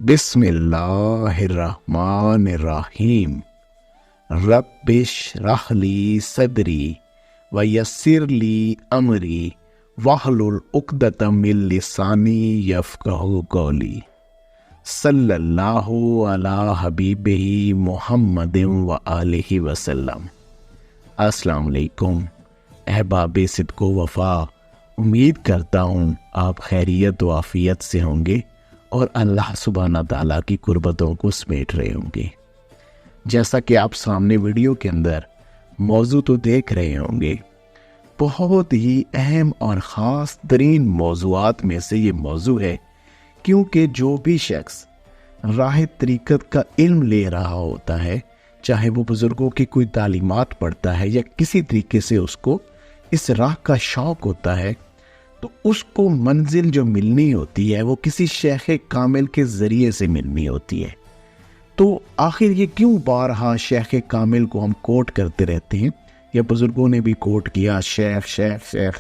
بسم اللہ الرحمن الرحیم رب اشرح لی صدری ویسر لی امری واحلل عقدۃ من لسانی یفقہوا قولی صلی اللہ علی حبیبہ محمد وآلہ وسلم۔ السلام علیکم احباب صدق و وفا، امید کرتا ہوں آپ خیریت و عافیت سے ہوں گے اور اللہ سبحانہ تعالیٰ کی قربتوں کو سمیٹ رہے ہوں گے۔ جیسا کہ آپ سامنے ویڈیو کے اندر موضوع تو دیکھ رہے ہوں گے، بہت ہی اہم اور خاص ترین موضوعات میں سے یہ موضوع ہے، کیونکہ جو بھی شخص راہ طریقت کا علم لے رہا ہوتا ہے، چاہے وہ بزرگوں کی کوئی تعلیمات پڑھتا ہے یا کسی طریقے سے اس کو اس راہ کا شوق ہوتا ہے، تو اس کو منزل جو ملنی ہوتی ہے وہ کسی شیخ کامل کے ذریعے سے ملنی ہوتی ہے۔ تو آخر یہ کیوں بارہا شیخ کامل کو ہم کوٹ کرتے رہتے ہیں، یا بزرگوں نے بھی کوٹ کیا شیخ شیخ شیخ؟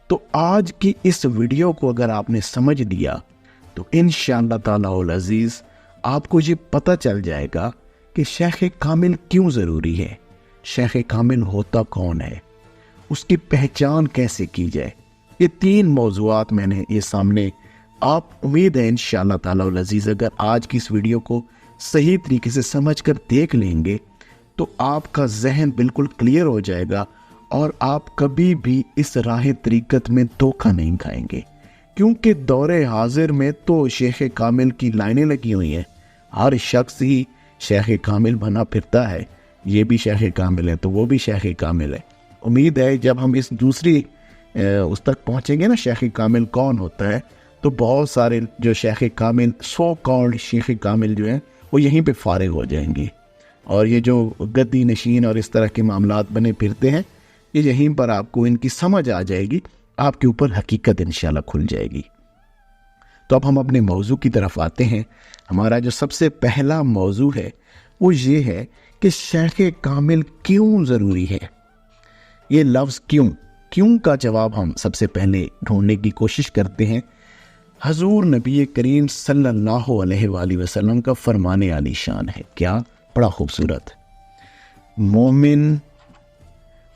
تو آج کی اس ویڈیو کو اگر آپ نے سمجھ لیا تو انشاءاللہ تعالی العزیز آپ کو یہ پتہ چل جائے گا کہ شیخ کامل کیوں ضروری ہے، شیخ کامل ہوتا کون ہے، اس کی پہچان کیسے کی جائے۔ یہ تین موضوعات میں نے یہ سامنے، آپ امید ہے انشاءاللہ تعالی العزیز اگر آج کی اس ویڈیو کو صحیح طریقے سے سمجھ کر دیکھ لیں گے تو آپ کا ذہن بالکل کلیئر ہو جائے گا اور آپ کبھی بھی اس راہ طریقت میں دھوکہ نہیں کھائیں گے، کیونکہ دور حاضر میں تو شیخ کامل کی لائنیں لگی ہوئی ہیں، ہر شخص ہی شیخ کامل بنا پھرتا ہے، یہ بھی شیخ کامل ہے تو وہ بھی شیخ کامل ہے۔ امید ہے جب ہم اس دوسری اس تک پہنچیں گے نا، شیخ کامل کون ہوتا ہے، تو بہت سارے جو شیخ کامل سو کالڈ شیخ کامل جو ہیں وہ یہیں پہ فارغ ہو جائیں گے، اور یہ جو گدی نشین اور اس طرح کے معاملات بنے پھرتے ہیں، یہ یہیں پر آپ کو ان کی سمجھ آ جائے گی، آپ کے اوپر حقیقت انشاءاللہ کھل جائے گی۔ تو اب ہم اپنے موضوع کی طرف آتے ہیں۔ ہمارا جو سب سے پہلا موضوع ہے وہ یہ ہے کہ شیخ کامل کیوں ضروری ہے۔ یہ لفظ کیوں کا جواب ہم سب سے پہلے ڈھونڈنے کی کوشش کرتے ہیں۔ حضور نبی کریم صلی اللہ علیہ وآلہ وسلم کا فرمان عالی شان ہے، کیا بڑا خوبصورت،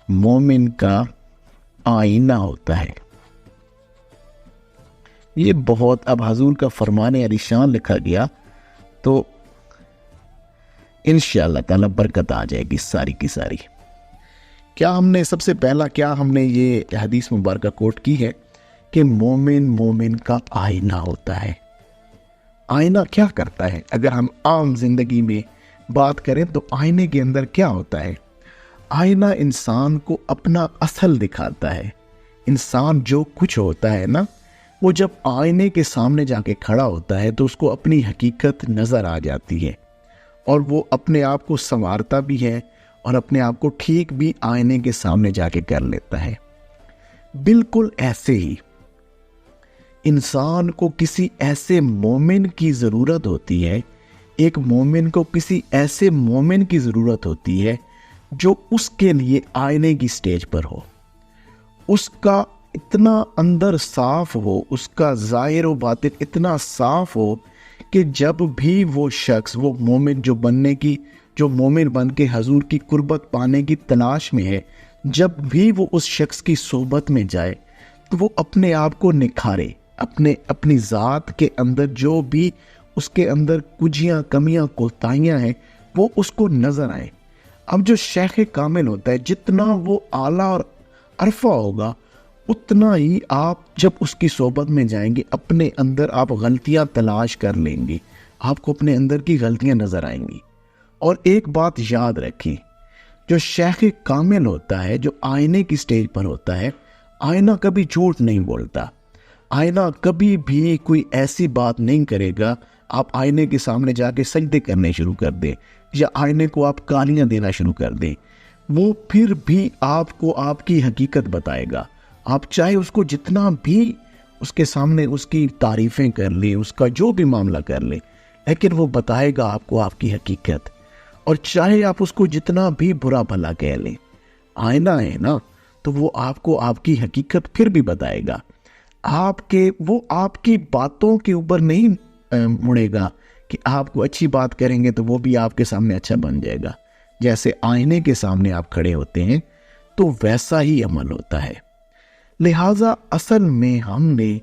مومن کا آئینہ ہوتا ہے۔ یہ بہت، اب حضور کا فرمان عالی شان لکھا گیا تو انشاءاللہ تعالی برکت آ جائے گی ساری کی ساری۔ کیا ہم نے سب سے پہلا یہ حدیث مبارکہ کوٹ کی ہے کہ مومن کا آئینہ ہوتا ہے۔ آئینہ کیا کرتا ہے؟ اگر ہم عام زندگی میں بات کریں تو آئینے کے اندر کیا ہوتا ہے؟ آئینہ انسان کو اپنا اصل دکھاتا ہے۔ انسان جو کچھ ہوتا ہے نا، وہ جب آئینے کے سامنے جا کے کھڑا ہوتا ہے تو اس کو اپنی حقیقت نظر آ جاتی ہے، اور وہ اپنے آپ کو سنوارتا بھی ہے اور اپنے آپ کو ٹھیک بھی آئینے کے سامنے جا کے کر لیتا ہے۔ بالکل ایسے ہی انسان کو کسی ایسے مومن کی ضرورت ہوتی ہے، ایک مومن کو کسی ایسے مومن کی ضرورت ہوتی ہے جو اس کے لیے آئینے کی سٹیج پر ہو، اس کا اتنا اندر صاف ہو، اس کا ظاہر و باطن اتنا صاف ہو کہ جب بھی وہ شخص، وہ مومن جو مومن بن کے حضور کی قربت پانے کی تلاش میں ہے، جب بھی وہ اس شخص کی صحبت میں جائے تو وہ اپنے آپ کو نکھارے، اپنی ذات کے اندر جو بھی اس کے اندر کجیاں، کمیاں، کوتاہیاں ہیں وہ اس کو نظر آئے۔ اب جو شیخ کامل ہوتا ہے، جتنا وہ اعلیٰ اور عرفہ ہوگا، اتنا ہی آپ جب اس کی صحبت میں جائیں گے اپنے اندر آپ غلطیاں تلاش کر لیں گے، آپ کو اپنے اندر کی غلطیاں نظر آئیں گی۔ اور ایک بات یاد رکھیں، جو شیخ کامل ہوتا ہے، جو آئینے کی سٹیج پر ہوتا ہے، آئینہ کبھی جھوٹ نہیں بولتا، آئینہ کبھی بھی کوئی ایسی بات نہیں کرے گا۔ آپ آئینے کے سامنے جا کے سجدے کرنے شروع کر دیں یا آئینے کو آپ گالیاں دینا شروع کر دیں، وہ پھر بھی آپ کو آپ کی حقیقت بتائے گا۔ آپ چاہے اس کو جتنا بھی اس کے سامنے اس کی تعریفیں کر لیں، اس کا جو بھی معاملہ کر لیں، لیکن وہ بتائے گا آپ کو آپ کی حقیقت۔ اور چاہے آپ اس کو جتنا بھی برا بھلا کہہ لیں، آئینہ ہے نا، تو وہ آپ کو آپ کی حقیقت پھر بھی بتائے گا۔ وہ آپ کی باتوں کے اوپر نہیں مڑے گا کہ آپ کو اچھی بات کریں گے تو وہ بھی آپ کے سامنے اچھا بن جائے گا. جیسے آئینے کے سامنے آپ کھڑے ہوتے ہیں تو ویسا ہی عمل ہوتا ہے. لہٰذا اصل میں ہم نے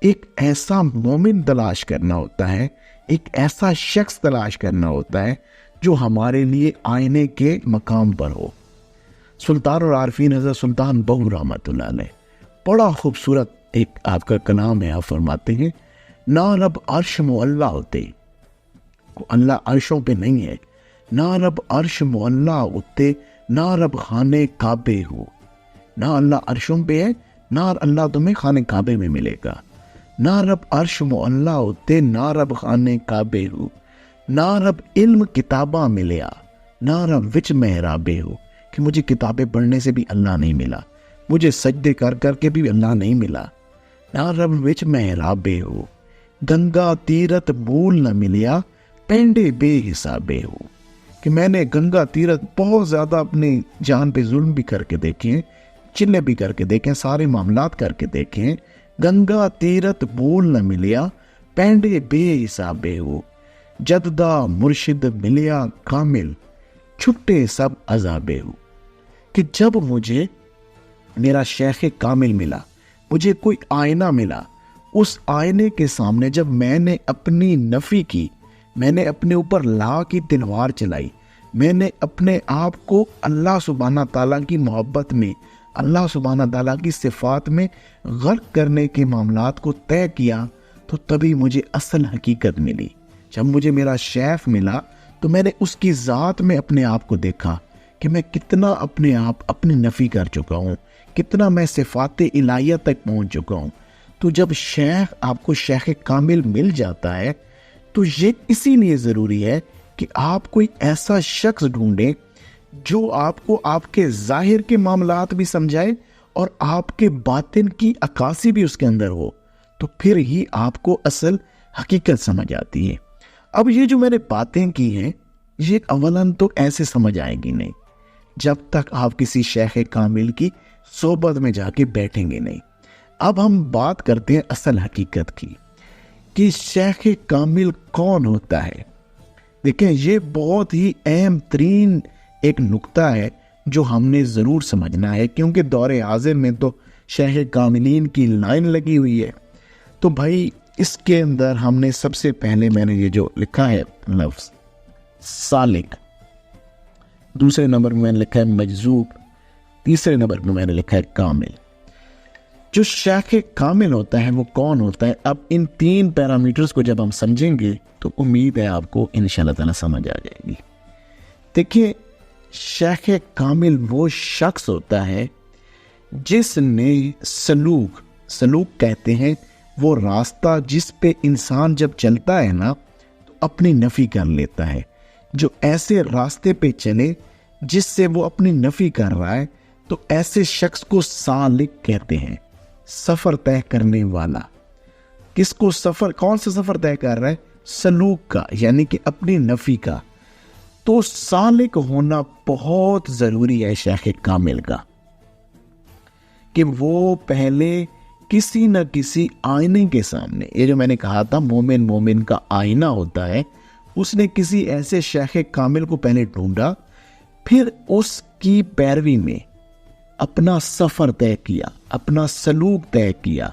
ایک ایسا مومن تلاش کرنا ہوتا ہے, ایک ایسا شخص تلاش کرنا ہوتا ہے جو ہمارے لیے آئینے کے مقام پر ہو. سلطان العارفین حضرت سلطان بہو رحمۃ اللہ علیہ بڑا خوبصورت ایک آپ کا کلام ہے. آپ فرماتے ہیں نہ رب عرش معلیٰ ہوتے, اللہ عرشوں پہ نہیں ہے, نہ رب عرش معلیٰ ہوتے, نہ رب خانے کعبے ہو. نہ اللہ عرشوں پہ ہے, نہ اللہ تمہیں خانے کعبے میں ملے گا. نہ رب عرش معلیٰ ہوتے, نہ رب خانے کعبے ہو. نہ رب علم کتاباں ملیا, نہ رب وچ محرابے ہو. کہ مجھے کتابیں پڑھنے سے بھی اللہ نہیں ملا, مجھے سجدے کر کر کے بھی اللہ نہیں ملا. نہ رب وچ محرابے ہو, گنگا تیرت بول نہ ملیا, پینڈے بے حسابے ہو. کہ میں نے گنگا تیرت بہت زیادہ اپنی جان پہ ظلم بھی کر کے دیکھیں, چلے بھی کر کے دیکھیں, سارے معاملات کر کے دیکھیں, گنگا تیرت بول نہ ملیا, پینڈے بے حسابے ہو. جددہ مرشد ملیا کامل, چھٹے سب عذابے ہو. کہ جب مجھے میرا شیخ کامل ملا, مجھے کوئی آئینہ ملا, اس آئینے کے سامنے جب میں نے اپنی نفی کی, میں نے اپنے اوپر لا کی تلوار چلائی, میں نے اپنے آپ کو اللہ سبحانہ تعالیٰ کی محبت میں, اللہ سبحانہ تعالیٰ کی صفات میں غرق کرنے کے معاملات کو طے کیا, تو تبھی مجھے اصل حقیقت ملی. جب مجھے میرا شیخ ملا تو میں نے اس کی ذات میں اپنے آپ کو دیکھا کہ میں کتنا اپنے آپ اپنی نفی کر چکا ہوں, کتنا میں صفات الہیہ تک پہنچ چکا ہوں. تو جب شیخ آپ کو شیخ کامل مل جاتا ہے تو یہ اسی لیے ضروری ہے کہ آپ کوئی ایسا شخص ڈھونڈیں جو آپ کو آپ کے ظاہر کے معاملات بھی سمجھائے اور آپ کے باطن کی عکاسی بھی اس کے اندر ہو, تو پھر ہی آپ کو اصل حقیقت سمجھ آتی ہے. اب یہ جو میں نے باتیں کی ہیں یہ اولاً تو ایسے سمجھ آئے گی نہیں جب تک آپ کسی شیخ کامل کی صحبت میں جا کے بیٹھیں گے نہیں. اب ہم بات کرتے ہیں اصل حقیقت کی کہ شیخ کامل کون ہوتا ہے. دیکھیں یہ بہت ہی اہم ترین ایک نقطہ ہے جو ہم نے ضرور سمجھنا ہے, کیونکہ دور حاضر میں تو شیخ کاملین کی لائن لگی ہوئی ہے. تو بھائی اس کے اندر ہم نے سب سے پہلے میں نے یہ جو لکھا ہے لفظ سالک, دوسرے نمبر میں نے لکھا ہے مجذوب, تیسرے نمبر میں میں نے لکھا ہے کامل. جو شیخ کامل ہوتا ہے وہ کون ہوتا ہے؟ اب ان تین پیرامیٹرز کو جب ہم سمجھیں گے تو امید ہے آپ کو انشاءاللہ تعالیٰ سمجھ آ جائے گی. دیکھیے شیخ کامل وہ شخص ہوتا ہے جس نے سلوک کہتے ہیں وہ راستہ جس پہ انسان جب چلتا ہے نا تو اپنی نفی کر لیتا ہے. جو ایسے راستے پہ چلے جس سے وہ اپنی نفی کر رہا ہے تو ایسے شخص کو سالک کہتے ہیں, سفر طے کرنے والا. کس کو سفر, کون سا سفر طے کر رہا ہے؟ سلوک کا, یعنی کہ اپنی نفی کا. تو سالک ہونا بہت ضروری ہے شیخ کامل کا, کہ وہ پہلے کسی نہ کسی آئینے کے سامنے, یہ جو میں نے کہا تھا مومن کا آئینہ ہوتا ہے, اس نے کسی ایسے شیخ کامل کو پہلے ڈھونڈا, پھر اس کی پیروی میں اپنا سفر طے کیا, اپنا سلوک طے کیا,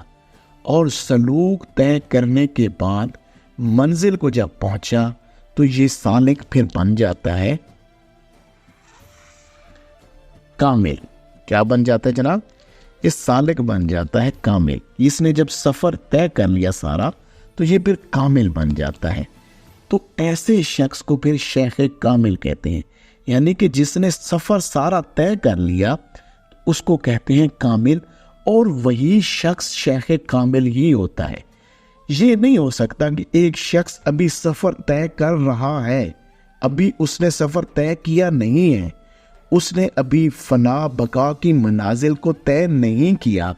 اور سلوک طے کرنے کے بعد منزل کو جب پہنچا تو یہ سالک پھر بن جاتا ہے کامل. کیا بن جاتا ہے جناب؟ یہ سالک بن جاتا ہے کامل. اس نے جب سفر طے کر لیا سارا تو یہ پھر کامل بن جاتا ہے. تو ایسے شخص کو پھر شیخ کامل کہتے ہیں, یعنی کہ جس نے سفر سارا طے کر لیا اس کو کہتے ہیں کامل, اور وہی شخص شیخ کامل ہی ہوتا ہے. یہ نہیں ہو سکتا کہ ایک شخص ابھی سفر طے کر رہا ہے, ابھی اس نے سفر طے کیا نہیں ہے, اس نے ابھی فنا بقا کی منازل کو طے نہیں کیا,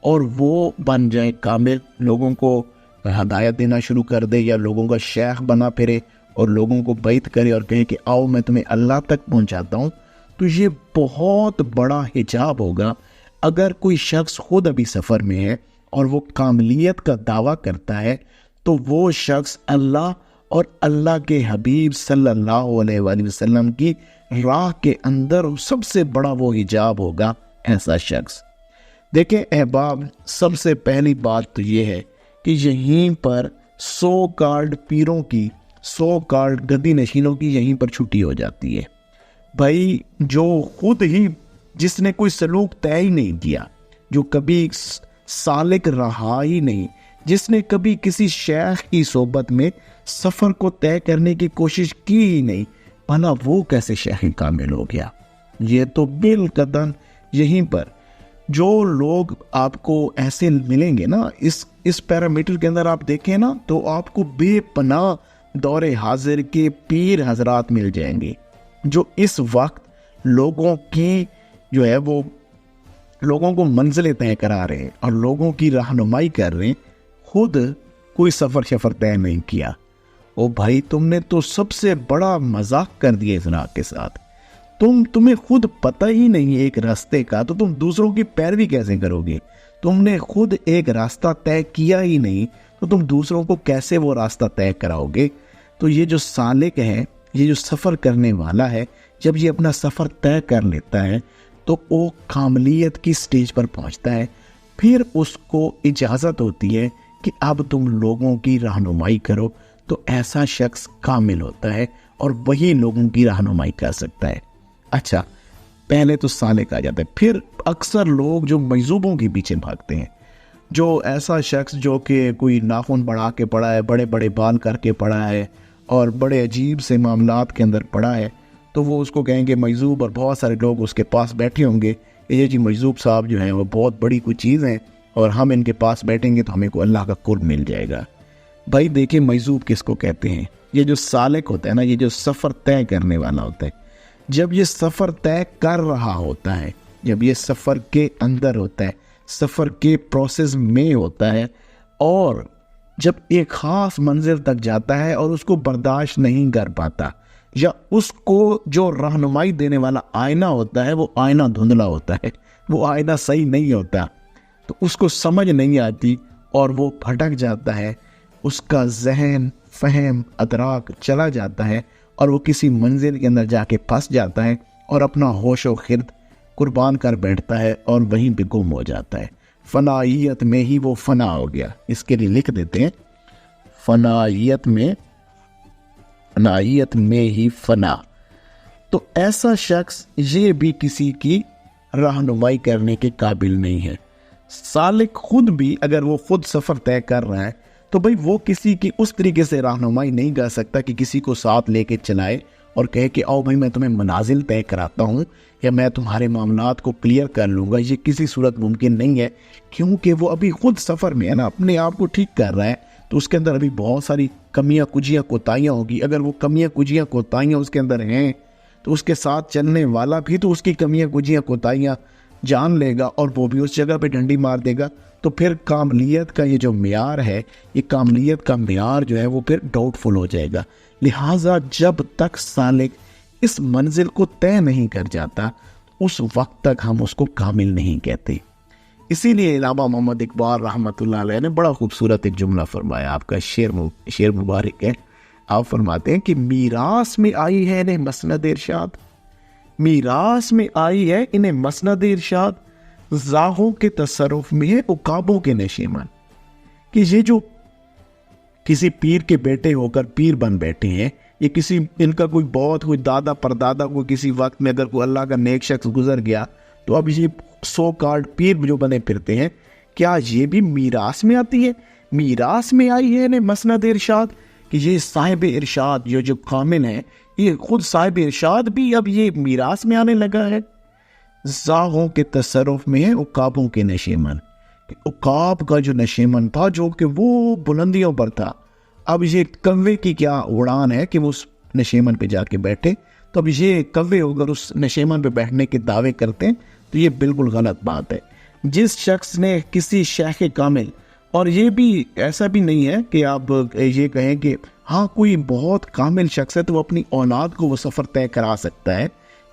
اور وہ بن جائے کامل, لوگوں کو ہدایت دینا شروع کر دے یا لوگوں کا شیخ بنا پھرے اور لوگوں کو بیعت کرے اور کہے کہ آؤ میں تمہیں اللہ تک پہنچاتا ہوں. تو یہ بہت بڑا حجاب ہوگا اگر کوئی شخص خود ابھی سفر میں ہے اور وہ کاملیت کا دعویٰ کرتا ہے, تو وہ شخص اللہ اور اللہ کے حبیب صلی اللہ علیہ وآلہ وسلم کی راہ کے اندر سب سے بڑا وہ حجاب ہوگا ایسا شخص۔ دیکھیں احباب، سب سے پہلی بات تو یہ ہے کہ یہیں پر 100 کارڈ پیروں کی، 100 کارڈ گدی نشینوں کی یہیں پر چھٹی ہو جاتی ہے۔ بھائی جو خود ہی، جس نے کوئی سلوک طے ہی نہیں کیا، جو کبھی سالک رہا ہی نہیں، جس نے کبھی کسی شیخ کی صحبت میں سفر کو طے کرنے کی کوشش کی ہی نہیں، بھلا وہ کیسے شیخ کامل ہو گیا؟ یہ تو بالقطع یہیں پر جو لوگ آپ کو ایسے ملیں گے نا، اس پیرامیٹر کے اندر آپ دیکھیں نا، تو آپ کو بے پناہ دور حاضر کے پیر حضرات مل جائیں گے جو اس وقت لوگوں کی جو ہے وہ لوگوں کو منزلیں طے کرا رہے ہیں اور لوگوں کی رہنمائی کر رہے ہیں، خود کوئی سفر طے نہیں کیا۔ او بھائی، تم نے تو سب سے بڑا مذاق کر دیا اس راہ کے ساتھ۔ تمہیں خود پتہ ہی نہیں ایک راستے کا، تو تم دوسروں کی پیروی کیسے کرو گے؟ تم نے خود ایک راستہ طے کیا ہی نہیں، تو تم دوسروں کو کیسے وہ راستہ طے کراؤ گے؟ تو یہ جو سالک ہے، یہ جو سفر کرنے والا ہے، جب یہ اپنا سفر طے کر لیتا ہے تو وہ کاملیت کی سٹیج پر پہنچتا ہے۔ پھر اس کو اجازت ہوتی ہے کہ اب تم لوگوں کی رہنمائی کرو، تو ایسا شخص کامل ہوتا ہے اور وہی لوگوں کی رہنمائی کر سکتا ہے۔ اچھا، پہلے تو سالک آ جاتا ہے، پھر اکثر لوگ جو مجذوبوں کے پیچھے بھاگتے ہیں، جو ایسا شخص جو کہ کوئی ناخن بڑھا کے پڑا ہے، بڑے بڑے بال کر کے پڑا ہے اور بڑے عجیب سے معاملات کے اندر پڑا ہے، تو وہ اس کو کہیں گے مجذوب، اور بہت سارے لوگ اس کے پاس بیٹھے ہوں گے کہ یہ جی مجذوب صاحب جو ہیں وہ بہت بڑی کوئی چیز ہیں، اور ہم ان کے پاس بیٹھیں گے تو ہمیں کو اللہ کا قرب مل جائے گا۔ بھائی دیکھیں، مجذوب کس کو کہتے ہیں؟ یہ جو سالک ہوتا ہے نا، یہ جو سفر طے کرنے والا ہوتا ہے، جب یہ سفر طے کر رہا ہوتا ہے، جب یہ سفر کے اندر ہوتا ہے، سفر کے پروسیس میں ہوتا ہے، اور جب ایک خاص منزل تک جاتا ہے اور اس کو برداشت نہیں کر پاتا، یا اس کو جو رہنمائی دینے والا آئینہ ہوتا ہے وہ آئینہ دھندلا ہوتا ہے، وہ آئینہ صحیح نہیں ہوتا، تو اس کو سمجھ نہیں آتی اور وہ بھٹک جاتا ہے، اس کا ذہن، فہم، ادراک چلا جاتا ہے اور وہ کسی منزل کے اندر جا کے پھنس جاتا ہے اور اپنا ہوش و خرد قربان کر بیٹھتا ہے اور وہیں پہ گم ہو جاتا ہے۔ فنائیت میں ہی وہ فنا ہو گیا۔ اس کے لیے لکھ دیتے ہیں، فنائیت میں ہی فنا۔ تو ایسا شخص یہ بھی کسی کی رہنمائی کرنے کے قابل نہیں ہے۔ سالک خود بھی اگر وہ خود سفر طے کر رہا ہے تو بھئی وہ کسی کی اس طریقے سے رہنمائی نہیں کر سکتا کہ کسی کو ساتھ لے کے چلائے اور کہے کہ آؤ بھائی میں تمہیں منازل طے کراتا ہوں یا میں تمہارے معاملات کو کلیئر کر لوں گا۔ یہ کسی صورت ممکن نہیں ہے، کیونکہ وہ ابھی خود سفر میں ہے نا، اپنے آپ کو ٹھیک کر رہا ہے، تو اس کے اندر ابھی بہت ساری کمیاں کجیاں کوتاہیاں ہوگی۔ اگر وہ کمیاں کجیاں کوتاہیاں اس کے اندر ہیں تو اس کے ساتھ چلنے والا بھی تو اس کی کمیاں کجیاں کوتاہیاں جان لے گا اور وہ بھی اس جگہ پہ ڈنڈی مار دے گا، تو پھر کاملیت کا یہ جو معیار ہے، یہ کاملیت کا معیار جو ہے وہ پھر ڈاؤٹ فل ہو جائے گا۔ لہٰذا جب تک سالک اس منزل کو طے نہیں کر جاتا، اس وقت تک ہم اس کو کامل نہیں کہتے۔ اسی لیے علامہ محمد اقبال رحمۃ اللہ علیہ نے بڑا خوبصورت ایک جملہ فرمایا، آپ کا شعر مبارک ہے۔ آپ فرماتے ہیں کہ میراث میں آئی ہے انہیں مسند ارشاد، میراث میں آئی ہے انہیں مسند ارشاد، زاہوں کے تصرف میں ہے عقابوں کے نشیمن۔ کہ یہ جو کسی پیر کے بیٹے ہو کر پیر بن بیٹھے ہیں، یہ کسی ان کا کوئی بہت کوئی دادا پردادا کو کسی وقت میں اگر کوئی اللہ کا نیک شخص گزر گیا تو اب یہ 100 کارڈ پیر جو بنے پھرتے ہیں، کیا یہ بھی میراث میں آتی ہے؟ میراث میں آئی ہے انہیں مسند ارشاد، کہ یہ صاحب ارشاد یہ جو کامل ہے، یہ خود صاحب ارشاد بھی اب یہ میراث میں آنے لگا ہے۔ زاغوں کے تصرف میں ہے عقابوں کے نشیمن، عقاب کا جو نشیمن تھا جو کہ وہ بلندیوں پر تھا، اب یہ کوے کی کیا اڑان ہے کہ وہ اس نشیمن پہ جا کے بیٹھے، تو اب یہ کوے اگر اس نشیمن پہ بیٹھنے کے دعوے کرتے ہیں تو یہ بالکل غلط بات ہے۔ جس شخص نے کسی شیخ کامل، اور یہ بھی ایسا بھی نہیں ہے کہ آپ یہ کہیں کہ ہاں کوئی بہت کامل شخص ہے تو وہ اپنی اولاد کو وہ سفر طے کرا سکتا ہے،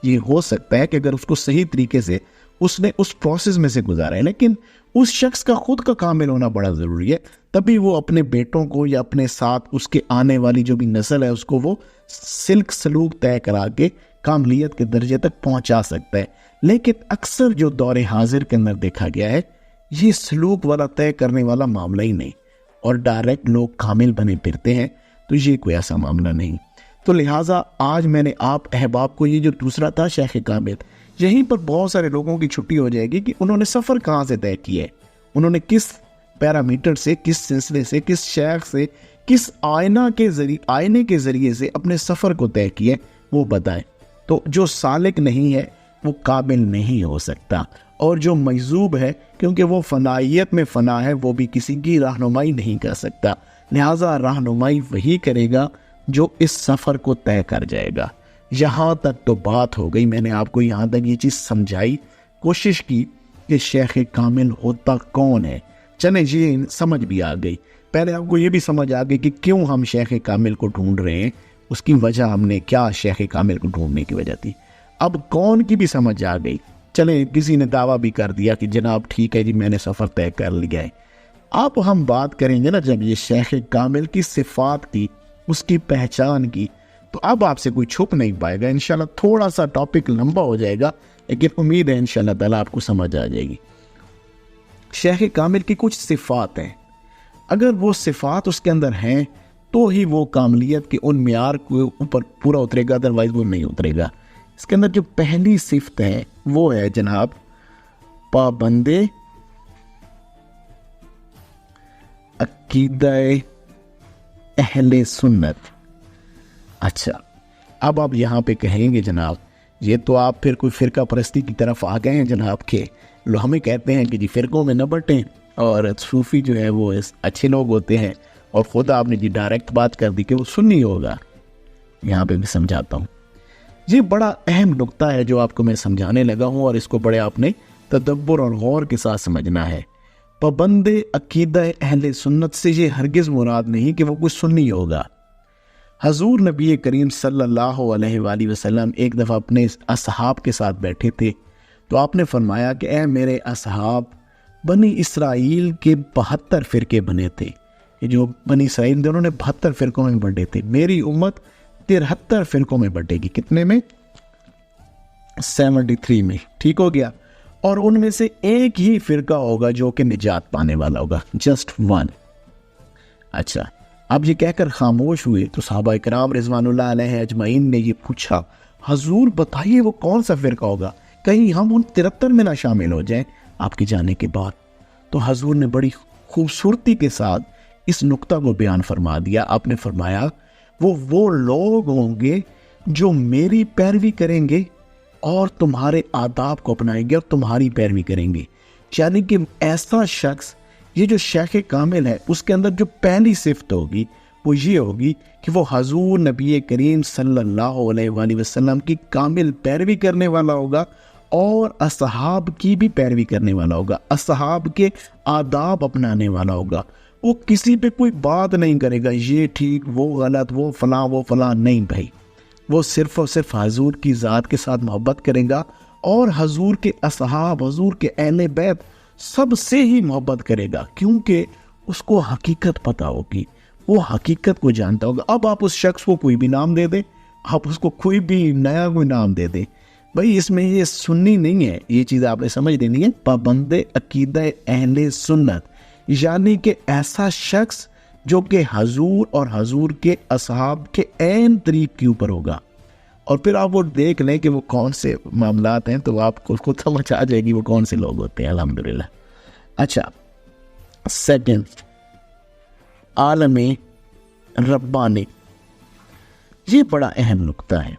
یہ ہو سکتا ہے کہ اگر اس کو صحیح طریقے سے اس نے اس پروسیس میں سے گزارا ہے، لیکن اس شخص کا خود کا کامل ہونا بڑا ضروری ہے، تبھی وہ اپنے بیٹوں کو یا اپنے ساتھ اس کے آنے والی جو بھی نسل ہے اس کو وہ سلک سلوک طے کرا کے کاملیت کے درجے تک پہنچا سکتا ہے۔ لیکن اکثر جو دور حاضر کے اندر دیکھا گیا ہے، یہ سلوک والا طے کرنے والا معاملہ ہی نہیں، اور ڈائریکٹ لوگ کامل بنے پھرتے ہیں، تو یہ کوئی ایسا معاملہ نہیں۔ تو لہٰذا آج میں نے آپ احباب کو یہ جو دوسرا تھا شیخ کامل، یہیں پر بہت سارے لوگوں کی چھٹی ہو جائے گی کہ انہوں نے سفر کہاں سے طے کیا ہے، انہوں نے کس پیرامیٹر سے، کس سلسلے سے، کس شیخ سے، کس آئینے کے ذریعے سے اپنے سفر کو طے کیا وہ بتائیں۔ تو جو سالک نہیں ہے وہ قابل نہیں ہو سکتا، اور جو مجذوب ہے کیونکہ وہ فنائیت میں فنا ہے، وہ بھی کسی کی رہنمائی نہیں کر سکتا، لہٰذا رہنمائی وہی کرے گا جو اس سفر کو طے کر جائے گا۔ یہاں تک تو بات ہو گئی، میں نے آپ کو یہاں تک یہ چیز سمجھائی، کوشش کی کہ شیخ کامل ہوتا کون ہے۔ چلیں یہ سمجھ بھی آ گئی، پہلے آپ کو یہ بھی سمجھ آ گئی کہ کیوں ہم شیخ کامل کو ڈھونڈ رہے ہیں، اس کی وجہ ہم نے کیا شیخ کامل کو ڈھونڈنے کی وجہ تھی۔ اب کون کی بھی سمجھ آ گئی، چلیں کسی نے دعویٰ بھی کر دیا کہ جناب ٹھیک ہے جی میں نے سفر طے کر لیا ہے۔ اب ہم بات کریں گے نا جب یہ شیخ کامل کی صفات کی، اس کی پہچان کی، تو اب آپ سے کوئی چھپ نہیں پائے گا۔ انشاءاللہ تھوڑا سا ٹاپک لمبا ہو جائے گا، لیکن امید ہے انشاءاللہ تعالیٰ آپ کو سمجھ آ جائے گی۔ شیخ کامل کی کچھ صفات ہیں، اگر وہ صفات اس کے اندر ہیں تو ہی وہ کاملیت کے ان معیار کو اوپر پورا اترے گا، ادروائز وہ نہیں اترے گا۔ اس کے اندر جو پہلی صفت ہے وہ ہے جناب پابند عقیدہ اہل سنت۔ اچھا، اب آپ یہاں پہ کہیں گے جناب یہ تو آپ پھر کوئی فرقہ پرستی کی طرف آ گئے ہیں جناب، کے ہمیں کہتے ہیں کہ جی فرقوں میں نہ بٹیں، اور صوفی جو ہے وہ اچھے لوگ ہوتے ہیں، اور خود آپ نے جی ڈائریکٹ بات کر دی کہ وہ سنی ہوگا۔ یہاں پہ میں سمجھاتا ہوں، یہ بڑا اہم نقطہ ہے جو آپ کو میں سمجھانے لگا ہوں، اور اس کو بڑے آپ نے تدبر اور غور کے ساتھ سمجھنا ہے۔ پابند عقیدہ اہل سنت سے یہ ہرگز مراد نہیں کہ وہ کچھ سنی ہوگا۔ حضور نبی کریم صلی اللہ علیہ وآلہ وسلم ایک دفعہ اپنے اصحاب کے ساتھ بیٹھے تھے، تو آپ نے فرمایا کہ اے میرے اصحاب، بنی اسرائیل کے 72 فرقے بنے تھے، یہ جو بنی اسرائیل تھے انہوں نے 72 فرقوں میں بٹے تھے، میری امت 73 فرقوں میں بٹے گی۔ کتنے میں؟ 73 میں، ٹھیک ہو گیا، اور ان میں سے ایک ہی فرقہ ہوگا جو کہ نجات پانے والا ہوگا، جسٹ ون۔ اچھا، اب یہ کہہ کر خاموش ہوئے تو صحابہ کرام رضوان اللہ علیہ اجمعین نے یہ پوچھا، حضور بتائیے وہ کون سا فرقہ ہوگا، کہیں ہم ان 73 میں نہ شامل ہو جائیں آپ کے جانے کے بعد۔ تو حضور نے بڑی خوبصورتی کے ساتھ اس نقطہ کو بیان فرما دیا۔ آپ نے فرمایا وہ لوگ ہوں گے جو میری پیروی کریں گے اور تمہارے آداب کو اپنائیں گے اور تمہاری پیروی کریں گے، یعنی کہ ایسا شخص، یہ جو شیخ کامل ہے اس کے اندر جو پہلی صفت ہوگی وہ یہ ہوگی کہ وہ حضور نبی کریم صلی اللہ علیہ وآلہ وسلم کی کامل پیروی کرنے والا ہوگا، اور اصحاب کی بھی پیروی کرنے والا ہوگا، اصحاب کے آداب اپنانے والا ہوگا۔ وہ کسی پہ کوئی بات نہیں کرے گا یہ ٹھیک وہ غلط، وہ فلاں نہیں بھائی، وہ صرف اور صرف حضور کی ذات کے ساتھ محبت کرے گا، اور حضور کے اصحاب، حضور کے اہل بیت سب سے ہی محبت کرے گا، کیونکہ اس کو حقیقت پتہ ہوگی، وہ حقیقت کو جانتا ہوگا۔ اب آپ اس شخص کو کوئی بھی نام دے دیں، آپ اس کو کوئی بھی نیا کوئی نام دے دیں، بھائی اس میں یہ سنی نہیں ہے، یہ چیز آپ نے سمجھ لینی ہے۔ پابند عقیدہ اہل سنت یعنی کہ ایسا شخص جو کہ حضور اور حضور کے اصحاب کے عین طریق کے اوپر ہوگا، اور پھر آپ وہ دیکھ لیں کہ وہ کون سے معاملات ہیں تو آپ کو خود سمجھ آ جائے گی وہ کون سے لوگ ہوتے ہیں، الحمدللہ۔ اچھا، سیکنڈ، عالم ربانی، یہ بڑا اہم نقطہ ہے۔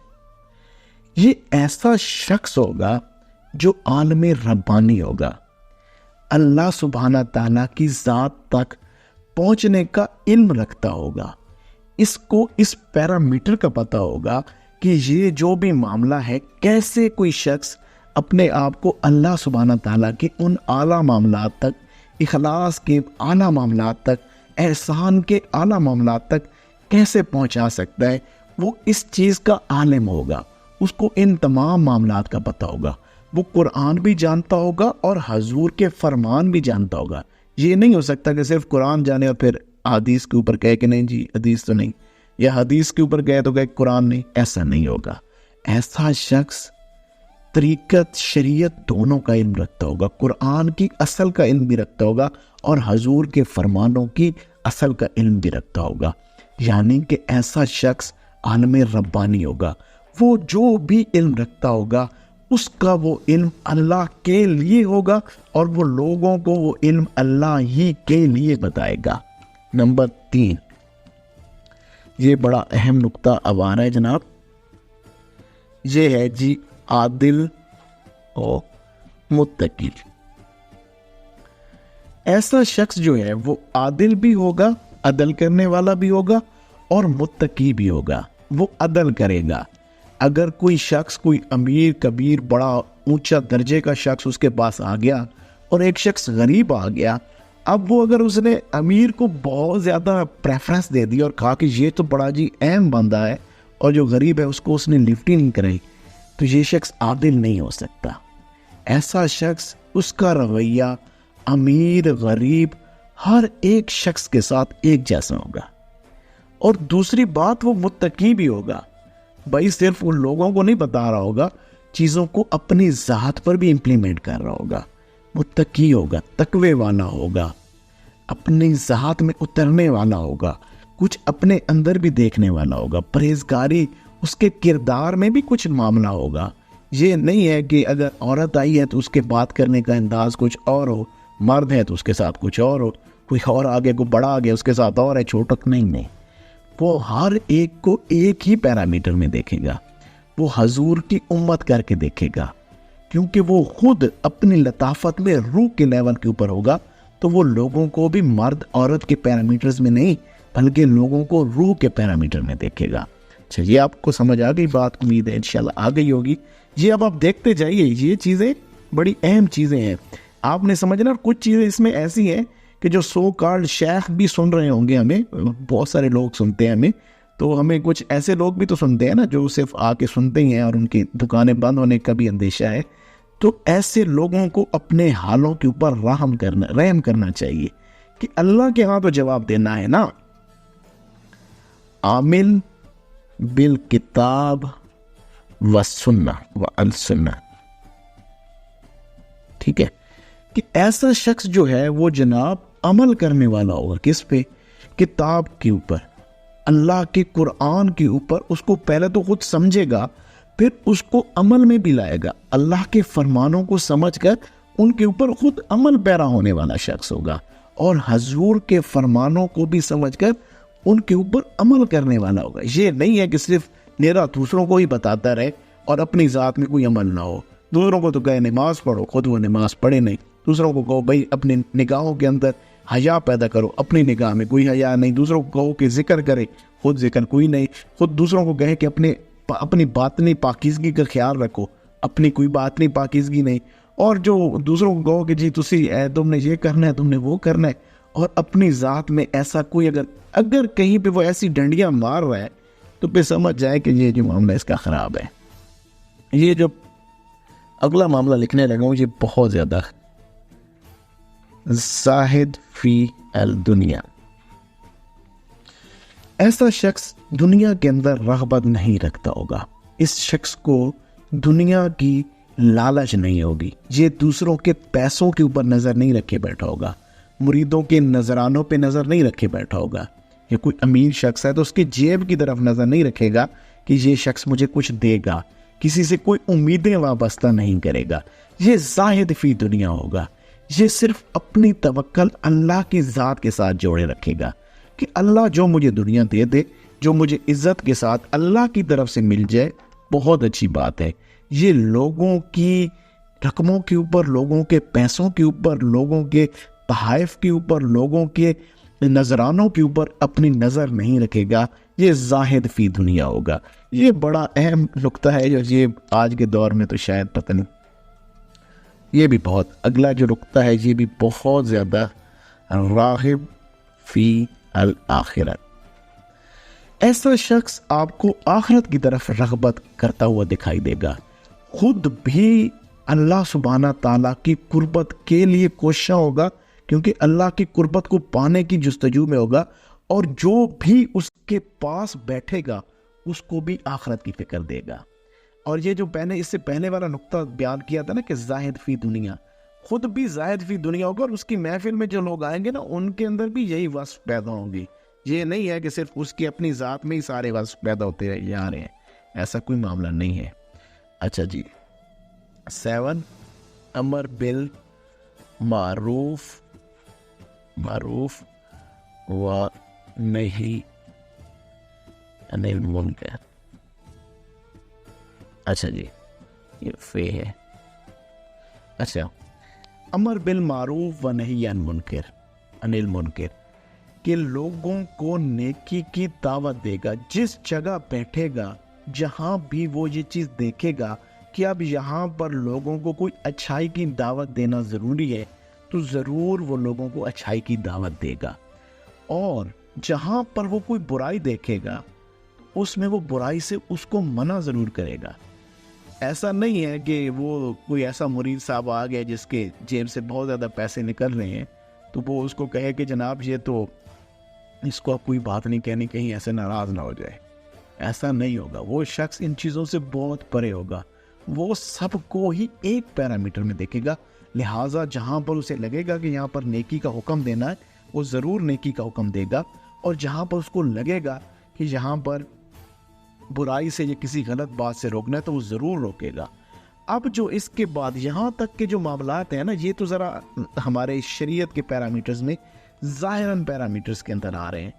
یہ ایسا شخص ہوگا جو عالم ربانی ہوگا، اللہ سبحانہ تعالیٰ کی ذات تک پہنچنے کا علم رکھتا ہوگا، اس کو اس پیرامیٹر کا پتہ ہوگا کہ یہ جو بھی معاملہ ہے کیسے کوئی شخص اپنے آپ کو اللہ سبحانہ تعالیٰ کے ان اعلیٰ معاملات تک، اخلاص کے اعلیٰ معاملات تک، احسان کے اعلیٰ معاملات تک کیسے پہنچا سکتا ہے، وہ اس چیز کا عالم ہوگا، اس کو ان تمام معاملات کا پتہ ہوگا۔ وہ قرآن بھی جانتا ہوگا اور حضور کے فرمان بھی جانتا ہوگا. یہ نہیں ہو سکتا کہ صرف قرآن جانے اور پھر حدیث کے اوپر کہے کہ نہیں جی حدیث تو نہیں, یا حدیث کے اوپر کہے تو کہ قرآن نہیں. ایسا نہیں ہوگا. ایسا شخص طریقت شریعت دونوں کا علم رکھتا ہوگا, قرآن کی اصل کا علم بھی رکھتا ہوگا اور حضور کے فرمانوں کی اصل کا علم بھی رکھتا ہوگا. یعنی کہ ایسا شخص عالم ربانی ہوگا. وہ جو بھی علم رکھتا ہوگا اس کا وہ علم اللہ کے لیے ہوگا اور وہ لوگوں کو وہ علم اللہ ہی کے لیے بتائے گا. نمبر 3, یہ بڑا اہم نقطہ اب آ رہا ہے جناب, یہ ہے جی عادل اور متقی. ایسا شخص جو ہے وہ عادل بھی ہوگا, عدل کرنے والا بھی ہوگا, اور متقی بھی ہوگا, وہ عدل کرے گا. اگر کوئی شخص, کوئی امیر کبیر بڑا اونچا درجے کا شخص اس کے پاس آ گیا اور ایک شخص غریب آ گیا, اب وہ اگر اس نے امیر کو بہت زیادہ پریفرنس دے دی اور کہا کہ یہ تو بڑا جی اہم بندہ ہے اور جو غریب ہے اس کو اس نے لفٹ ہی نہیں کرائی, تو یہ شخص عادل نہیں ہو سکتا. ایسا شخص, اس کا رویہ امیر غریب ہر ایک شخص کے ساتھ ایک جیسا ہوگا. اور دوسری بات, وہ متقی بھی ہوگا. بھائی صرف ان لوگوں کو نہیں بتا رہا ہوگا, چیزوں کو اپنی ذات پر بھی امپلیمنٹ کر رہا ہوگا. متقی ہوگا, تقوی والا ہوگا, اپنی ذات میں اترنے والا ہوگا, کچھ اپنے اندر بھی دیکھنے والا ہوگا, پرہیزگاری اس کے کردار میں بھی کچھ معاملہ ہوگا. یہ نہیں ہے کہ اگر عورت آئی ہے تو اس کے بات کرنے کا انداز کچھ اور ہو, مرد ہے تو اس کے ساتھ کچھ اور ہو, کوئی اور آگے کو بڑا آگے اس کے ساتھ اور ہے, چھوٹک نہیں. وہ ہر ایک کو ایک ہی پیرامیٹر میں دیکھے گا. وہ حضور کی امت کر کے دیکھے گا, کیونکہ وہ خود اپنی لطافت میں روح کے لیول کے اوپر ہوگا, تو وہ لوگوں کو بھی مرد عورت کے پیرامیٹرز میں نہیں بلکہ لوگوں کو روح کے پیرامیٹر میں دیکھے گا. اچھا, یہ آپ کو سمجھ آ گئی بات, امید ہے انشاءاللہ آ گئی ہوگی. یہ اب آپ دیکھتے جائیے, یہ چیزیں بڑی اہم چیزیں ہیں. آپ نے سمجھنا, کچھ چیزیں اس میں ایسی ہیں کہ جو سو کارڈ شیخ بھی سن رہے ہوں گے, ہمیں بہت سارے لوگ سنتے ہیں ہمیں, تو ہمیں کچھ ایسے لوگ بھی تو سنتے ہیں نا جو صرف آ کے سنتے ہی ہیں اور ان کی دکانیں بند ہونے کا بھی اندیشہ ہے. تو ایسے لوگوں کو اپنے حالوں کے اوپر رحم کرنا چاہیے کہ اللہ کے ہاں تو جواب دینا ہے نا. عامل بالکتاب والسنہ والسنہ, ٹھیک ہے, کہ ایسا شخص جو ہے وہ جناب عمل کرنے والا ہوگا. کس پہ؟ کتاب کے اوپر, اللہ کے قرآن کے اوپر. اس کو پہلے تو خود سمجھے گا, پھر اس کو عمل میں بھی لائے گا. اللہ کے فرمانوں کو سمجھ کر ان کے اوپر خود عمل پیرا ہونے والا شخص ہوگا, اور حضور کے فرمانوں کو بھی سمجھ کر ان کے اوپر عمل کرنے والا ہوگا. یہ نہیں ہے کہ صرف میرا دوسروں کو ہی بتاتا رہے اور اپنی ذات میں کوئی عمل نہ ہو. دوسروں کو تو کہے نماز پڑھو, خود وہ نماز پڑھے نہیں. دوسروں کو کہو بھائی اپنے نگاہوں کے اندر حیا پیدا کرو, اپنی نگاہ میں کوئی حیا نہیں. دوسروں کو کہو کہ ذکر کرے, خود ذکر کوئی نہیں. خود دوسروں کو کہے کہ اپنی باطنی پاکیزگی کا خیال رکھو, اپنی کوئی باطنی پاکیزگی نہیں. اور جو دوسروں کو کہو کہ جی تم نے یہ کرنا ہے, تم نے وہ کرنا ہے, اور اپنی ذات میں ایسا کوئی اگر کہیں پہ وہ ایسی ڈنڈیاں مار رہا ہے تو پھر سمجھ جائے کہ یہ جو معاملہ اس کا خراب ہے. یہ جو اگلا معاملہ لکھنے لگا ہوں, یہ بہت زیادہ زاہد فی الدنیا. ایسا شخص دنیا کے اندر رغبت نہیں رکھتا ہوگا. اس شخص کو دنیا کی لالچ نہیں ہوگی. یہ دوسروں کے پیسوں کے اوپر نظر نہیں رکھے بیٹھا ہوگا, مریدوں کے نذرانوں پہ نظر نہیں رکھے بیٹھا ہوگا. یہ کوئی امیر شخص ہے تو اس کی جیب کی طرف نظر نہیں رکھے گا کہ یہ شخص مجھے کچھ دے گا. کسی سے کوئی امیدیں وابستہ نہیں کرے گا. یہ زاہد فی دنیا ہوگا. یہ صرف اپنی توکل اللہ کی ذات کے ساتھ جوڑے رکھے گا کہ اللہ جو مجھے دنیا دے دے, جو مجھے عزت کے ساتھ اللہ کی طرف سے مل جائے, بہت اچھی بات ہے. یہ لوگوں کی رقموں کے اوپر, لوگوں کے پیسوں کے اوپر, لوگوں کے تحائف کے اوپر, لوگوں کے نذرانوں کے اوپر اپنی نظر نہیں رکھے گا. یہ زاہد فی دنیا ہوگا. یہ بڑا اہم نقطہ ہے جو یہ آج کے دور میں تو شاید پتہ نہیں. یہ بھی بہت اگلا جو نقطہ ہے یہ بھی بہت زیادہ راغب فی الآخرت. ایسا شخص آپ کو آخرت کی طرف رغبت کرتا ہوا دکھائی دے گا. خود بھی اللہ سبحانہ تعالیٰ کی قربت کے لیے کوشاں ہوگا، کیونکہ اللہ کی قربت کو پانے کی جستجو میں ہوگا، اور جو بھی اس کے پاس بیٹھے گا اس کو بھی آخرت کی فکر دے گا۔ اور یہ جو اس سے پہلے والا نقطہ بیان کیا تھا نا کہ زاہد فی دنیا، خود بھی زاہد فی دنیا ہوگا، اور اس کی محفل میں جو لوگ آئیں گے نا ان کے اندر بھی یہی وصف پیدا ہوں گی۔ یہ نہیں ہے کہ صرف اس کی اپنی ذات میں ہی سارے وصف پیدا ہوتے جا رہے ہیں، ایسا کوئی معاملہ نہیں ہے۔ اچھا جی، 7 امر بالمعروف و نہی عن المنکر۔ اچھا جی، یہ فے ہے۔ اچھا، امر بالمعروف و نہی عن المنکر، کہ لوگوں کو نیکی کی دعوت دے گا۔ جس جگہ بیٹھے گا، جہاں بھی وہ یہ چیز دیکھے گا کہ اب یہاں پر لوگوں کو کوئی اچھائی کی دعوت دینا ضروری ہے، تو ضرور وہ لوگوں کو اچھائی کی دعوت دے گا۔ اور جہاں پر وہ کوئی برائی دیکھے گا اس میں وہ برائی سے اس کو منع ضرور کرے گا۔ ایسا نہیں ہے کہ وہ کوئی ایسا مرید صاحب آ گیا جس کے جیب سے بہت زیادہ پیسے نکل رہے ہیں تو وہ اس کو کہے کہ جناب یہ تو اس کو اب کوئی بات نہیں کہنی، کہیں ایسے ناراض نہ ہو جائے۔ ایسا نہیں ہوگا، وہ شخص ان چیزوں سے بہت پرے ہوگا، وہ سب کو ہی ایک پیرامیٹر میں دیکھے گا۔ لہٰذا جہاں پر اسے لگے گا کہ یہاں پر نیکی کا حکم دینا ہے وہ ضرور نیکی کا حکم دے گا، اور جہاں پر اس کو لگے گا کہ یہاں پر برائی سے یا کسی غلط بات سے روکنا ہے تو وہ ضرور روکے گا۔ اب جو اس کے بعد یہاں تک کے جو معاملات ہیں نا، یہ تو ذرا ہمارے شریعت کے پیرامیٹرز میں ظاہراً پیرامیٹرز کے اندر آ رہے ہیں۔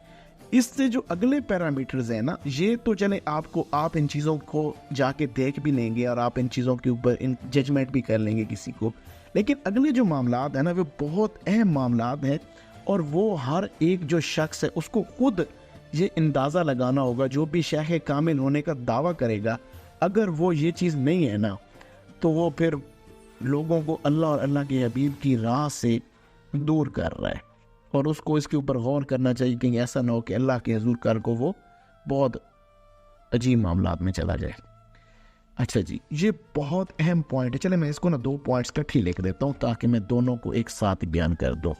اس سے جو اگلے پیرامیٹرز ہیں نا، یہ تو چلیں آپ ان چیزوں کو جا کے دیکھ بھی لیں گے اور آپ ان چیزوں کے اوپر ججمنٹ بھی کر لیں گے کسی کو، لیکن اگلے جو معاملات ہیں نا وہ بہت اہم معاملات ہیں، اور وہ ہر ایک جو شخص ہے اس کو خود یہ اندازہ لگانا ہوگا۔ جو بھی شیخ کامل ہونے کا دعویٰ کرے گا، اگر وہ یہ چیز نہیں ہے نا تو وہ پھر لوگوں کو اللہ اور اللہ کے حبیب کی راہ سے دور کر رہا ہے، اور اس کو اس کے اوپر غور کرنا چاہیے کہ ایسا نہ ہو کہ اللہ کے حضور کل کو وہ بہت عجیب معاملات میں چلا جائے۔ اچھا جی، یہ بہت اہم پوائنٹ ہے، چلے میں اس کو نا 2 پوائنٹس کٹھی لکھ دیتا ہوں تاکہ میں دونوں کو ایک ساتھ بیان کر دوں۔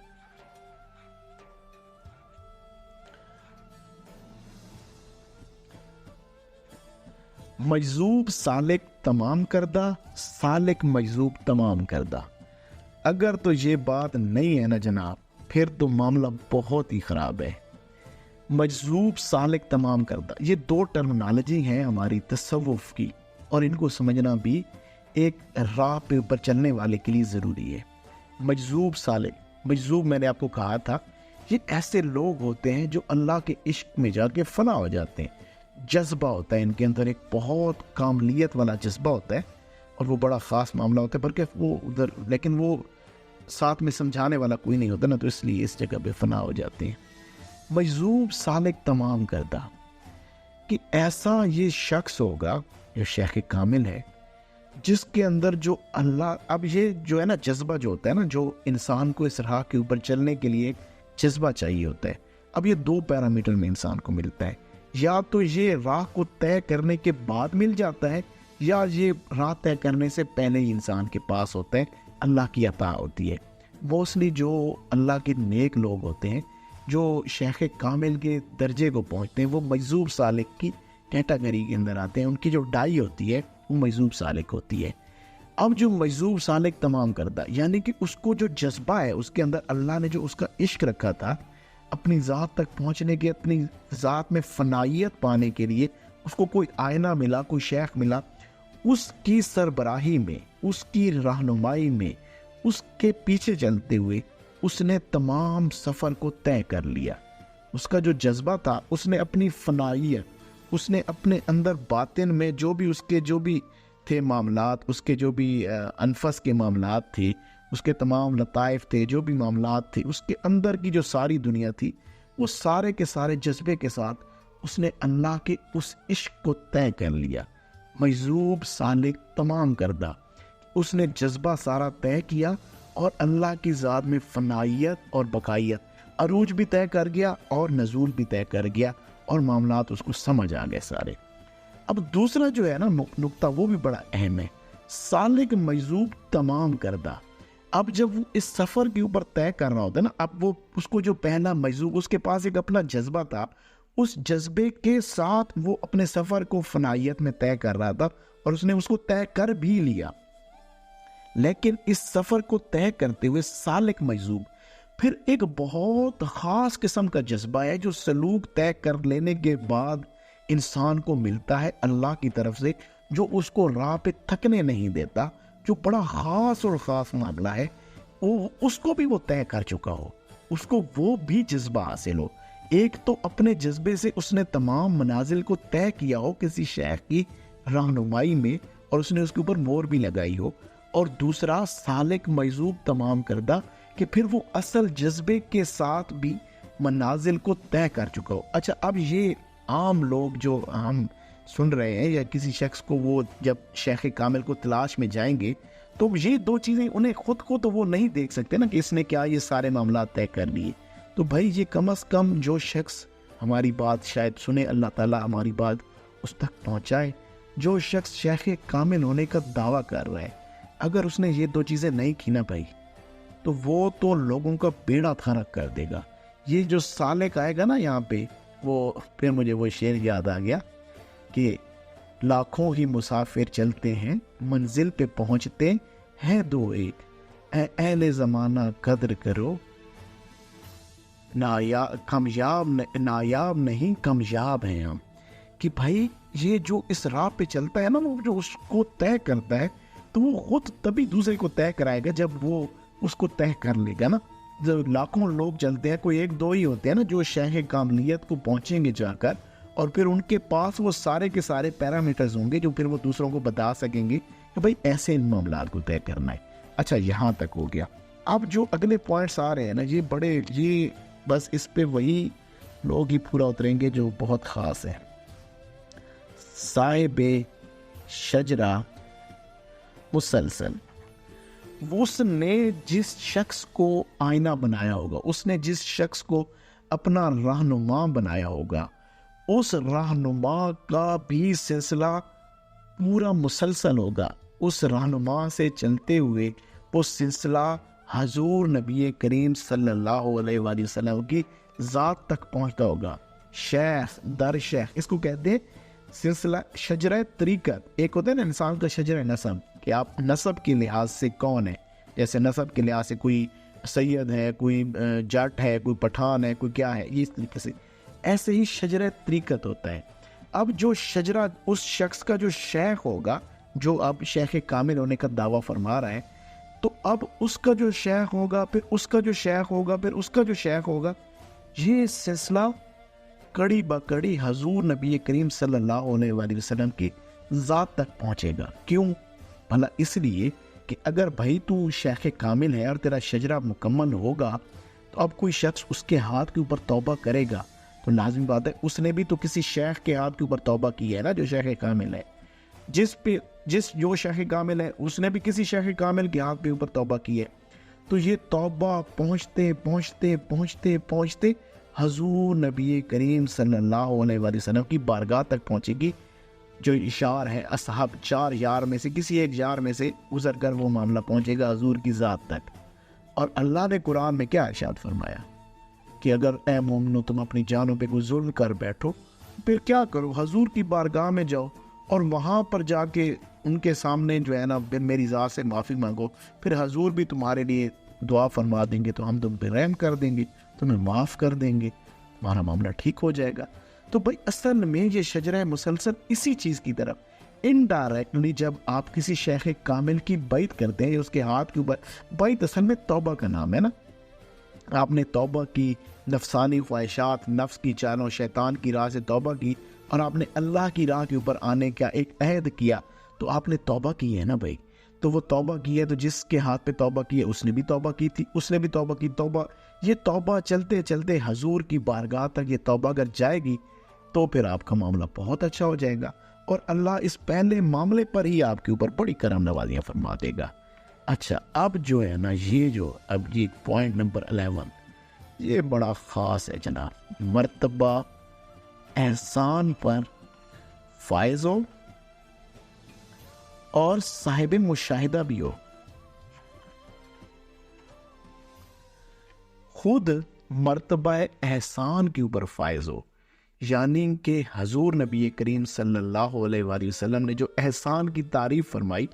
مجذوب سالک تمام کردہ، سالک مجذوب تمام کردہ۔ اگر تو یہ بات نہیں ہے نا جناب، پھر تو معاملہ بہت ہی خراب ہے۔ مجذوب سالک تمام کردہ، یہ 2 ٹرمنالوجی ہیں ہماری تصوف کی، اور ان کو سمجھنا بھی ایک راہ پہ اوپر چلنے والے کے لیے ضروری ہے۔ مجذوب سالک، مجذوب میں نے آپ کو کہا تھا یہ ایسے لوگ ہوتے ہیں جو اللہ کے عشق میں جا کے فنا ہو جاتے ہیں۔ جذبہ ہوتا ہے ان کے اندر، ایک بہت کاملیت والا جذبہ ہوتا ہے، اور وہ بڑا خاص معاملہ ہوتا ہے، بلکہ وہ ادھر لیکن وہ ساتھ میں سمجھانے والا کوئی نہیں ہوتا نا، تو اس لیے اس جگہ پہ فنا ہو جاتے ہیں۔ مجذوب سالک تمام کردہ، کہ ایسا یہ شخص ہوگا جو شیخ کامل ہے، جس کے اندر جو اللہ، اب یہ جو ہے نا جذبہ جو ہوتا ہے نا، جو انسان کو اس راہ کے اوپر چلنے کے لیے ایک جذبہ چاہیے ہوتا ہے، اب یہ 2 پیرامیٹر میں انسان کو ملتا ہے، یا تو یہ راہ کو طے کرنے کے بعد مل جاتا ہے، یا یہ راہ طے کرنے سے پہلے ہی انسان کے پاس ہوتا ہے، اللہ کی عطا ہوتی ہے۔ موسٹلی جو اللہ کے نیک لوگ ہوتے ہیں، جو شیخ کامل کے درجے کو پہنچتے ہیں، وہ مجذوب سالک کی کیٹیگری کے اندر آتے ہیں، ان کی جو ڈائی ہوتی ہے وہ مجذوب سالک ہوتی ہے۔ اب جو مجذوب سالک تمام کردہ، یعنی کہ اس کو جو جذبہ ہے، اس کے اندر اللہ نے جو اس کا عشق رکھا تھا اپنی ذات تک پہنچنے کے، اپنی ذات میں فنائیت پانے کے لیے، اس کو کوئی آئینہ ملا، کوئی شیخ ملا، اس کی سربراہی میں، اس کی رہنمائی میں، اس کے پیچھے چلتے ہوئے اس نے تمام سفر کو طے کر لیا۔ اس کا جو جذبہ تھا، اس نے اپنی فنائیت، اس نے اپنے اندر باطن میں جو بھی تھے معاملات، اس کے جو بھی انفس کے معاملات تھے، اس کے تمام لطائف تھے، جو بھی معاملات تھے، اس کے اندر کی جو ساری دنیا تھی، وہ سارے کے سارے جذبے کے ساتھ اس نے اللہ کے اس عشق کو طے کر لیا۔ مجذوب سالک تمام کردہ، اس نے جذبہ سارا طے کیا، اور اللہ کی ذات میں فنائیت اور بقائیت، عروج بھی طے کر گیا اور نزول بھی طے کر گیا، اور معاملات اس کو سمجھ آ گئے سارے۔ اب دوسرا جو ہے نا نقطہ، وہ بھی بڑا اہم ہے۔ سالک مجذوب تمام کردہ. اب جب وہ اس سفر کے اوپر طے کر رہا ہوتا ہے نا، اب وہ اس کو جو پہلا مجذوب، اس کے پاس ایک اپنا جذبہ تھا، اس جذبے کے ساتھ وہ اپنے سفر کو فنائیت میں طے کر رہا تھا، اور اس نے اس کو طے کر بھی لیا. لیکن اس سفر کو طے کرتے ہوئے سالک مجذوب پھر ایک بہت خاص قسم کا جذبہ ہے جو سلوک طے کر لینے کے بعد انسان کو ملتا ہے اللہ کی طرف سے، جو اس کو راہ پہ تھکنے نہیں دیتا، جو بڑا خاص اور خاص معاملہ ہے. اس کو بھی وہ طے کر چکا ہو، اس کو وہ بھی جذبہ حاصل ہو. ایک تو اپنے جذبے سے اس نے تمام منازل کو طے کیا ہو کسی شیخ کی رہنمائی میں، اور اس نے اس کے اوپر مور بھی لگائی ہو، اور دوسرا سالک مجذوب تمام کردہ کہ پھر وہ اصل جذبے کے ساتھ بھی منازل کو طے کر چکا ہو. اچھا، اب یہ عام لوگ جو ہم سن رہے ہیں، یا کسی شخص کو وہ جب شیخ کامل کو تلاش میں جائیں گے تو یہ دو چیزیں انہیں خود کو تو وہ نہیں دیکھ سکتے نا کہ اس نے کیا یہ سارے معاملات طے کر لیے. تو بھائی یہ کم از کم جو شخص ہماری بات شاید سنے، اللہ تعالیٰ ہماری بات اس تک پہنچائے. جو شخص شیخ کامل ہونے کا دعویٰ کر رہا ہے، اگر اس نے یہ دو چیزیں نہیں کی نا بھائی، تو وہ تو لوگوں کا بیڑا خراب کر دے گا. یہ جو سالک آئے گا نا یہاں پہ، وہ پھر مجھے وہ شعر یاد آ گیا کہ لاکھوں ہی مسافر چلتے ہیں، منزل پہ پہنچتے ہیں دو ایک، اے اہل زمانہ قدر کرو، نایاب نہیں کامیاب ہیں ہم. کہ بھائی یہ جو اس راہ پہ چلتا ہے نا، وہ جو اس کو طے کرتا ہے، تو وہ خود تبھی دوسرے کو طے کرائے گا جب وہ اس کو طے کر لے گا نا. جب لاکھوں لوگ چلتے ہیں، کوئی ایک دو ہی ہوتے ہیں نا جو شیخ کاملیت کو پہنچیں گے جا کر، اور پھر ان کے پاس وہ سارے کے سارے پیرامیٹرز ہوں گے جو پھر وہ دوسروں کو بتا سکیں گے کہ بھائی ایسے ان معاملات کو طے کرنا ہے. اچھا، یہاں تک ہو گیا. اب جو اگلے پوائنٹس آ رہے ہیں نا، یہ بس اس پہ وہی لوگ ہی پورا اتریں گے جو بہت خاص ہیں. صاحب شجرہ مسلسل، اس نے جس شخص کو آئینہ بنایا ہوگا، اس نے جس شخص کو اپنا رہنما بنایا ہوگا، اس رہنما کا بھی سلسلہ پورا مسلسل ہوگا. اس رہنما سے چلتے ہوئے وہ سلسلہ حضور نبی کریم صلی اللہ علیہ وآلہ وسلم کی ذات تک پہنچتا ہوگا. شیخ در شیخ، اس کو کہتے ہیں سلسلہ شجرہ طریقت. ایک ہوتا ہے نا انسان کا شجرہ نسب، کہ آپ نسب کے لحاظ سے کون ہے، جیسے نسب کے لحاظ سے کوئی سید ہے، کوئی جٹ ہے، کوئی پٹھان ہے، کوئی کیا ہے، یہ اس طریقے سے. ایسے ہی شجرہ طریقت ہوتا ہے. اب جو شجرہ اس شخص کا جو شیخ ہوگا، جو اب شیخ کامل ہونے کا دعویٰ فرما رہا ہے، تو اب اس کا جو شیخ ہوگا، پھر اس کا جو شیخ ہوگا، پھر اس کا جو شیخ ہوگا، یہ سلسلہ کڑی بکڑی حضور نبی کریم صلی اللہ علیہ وآلہ وسلم کی ذات تک پہنچے گا. کیوں؟ بھلا اس لیے کہ اگر بھائی تو شیخ کامل ہے اور تیرا شجرہ مکمل ہوگا، تو اب کوئی شخص اس کے ہاتھ کے اوپر توبہ کرے گا تو لازمی بات ہے اس نے بھی تو کسی شیخ کے ہاتھ کے اوپر توبہ کی ہے نا، جو شیخ کامل ہے. جو شیخ کامل ہے اس نے بھی کسی شیخ کامل کے ہاتھ کے اوپر توبہ کی ہے. تو یہ توبہ پہنچتے پہنچتے پہنچتے پہنچتے حضور نبی کریم صلی اللہ علیہ وآلہ وسلم کی بارگاہ تک پہنچے گی. جو اشار ہے اصحاب، 4 یار میں سے کسی ایک یار میں سے گزر کر وہ معاملہ پہنچے گا حضور کی ذات تک. اور اللہ نے قرآن میں کیا ارشاد فرمایا کہ اگر اے مومنو تم اپنی جانوں پہ کوئی ظلم کر بیٹھو، پھر کیا کرو، حضور کی بارگاہ میں جاؤ اور وہاں پر جا کے ان کے سامنے جو ہے نا میری ذات سے معافی مانگو. پھر حضور بھی تمہارے لیے دعا فرما دیں گے، تو ہم تم پہ رحم کر دیں گے، تمہیں معاف کر دیں گے، تمہارا معاملہ ٹھیک ہو جائے گا. تو بھائی اصل میں یہ شجرہ مسلسل اسی چیز کی طرف انڈائریکٹلی، جب آپ کسی شیخ کامل کی بیعت کرتے ہیں، اس کے ہاتھ کے اوپر، بیعت اصل میں توبہ کا نام ہے نا. آپ نے توبہ کی، نفسانی خواہشات، نفس کی چالوں، شیطان کی راہ سے توبہ کی، اور آپ نے اللہ کی راہ کے اوپر آنے کا ایک عہد کیا، تو آپ نے توبہ کی ہے نا بھائی. تو وہ توبہ کی ہے، تو جس کے ہاتھ پہ توبہ کی ہے اس نے بھی توبہ کی تھی، اس نے بھی توبہ کی. یہ توبہ چلتے چلتے حضور کی بارگاہ تک یہ توبہ اگر جائے گی تو پھر آپ کا معاملہ بہت اچھا ہو جائے گا، اور اللہ اس پہلے معاملے پر ہی آپ کے اوپر بڑی کرم نوازیاں فرما دے گا. اچھا، اب جو ہے نا یہ پوائنٹ نمبر 11 یہ بڑا خاص ہے جناب. مرتبہ احسان پر فائز ہو اور صاحب مشاہدہ بھی ہو، خود مرتبہ احسان کے اوپر فائز ہو، یعنی کہ حضور نبی کریم صلی اللہ علیہ وآلہ وسلم نے جو احسان کی تعریف فرمائی،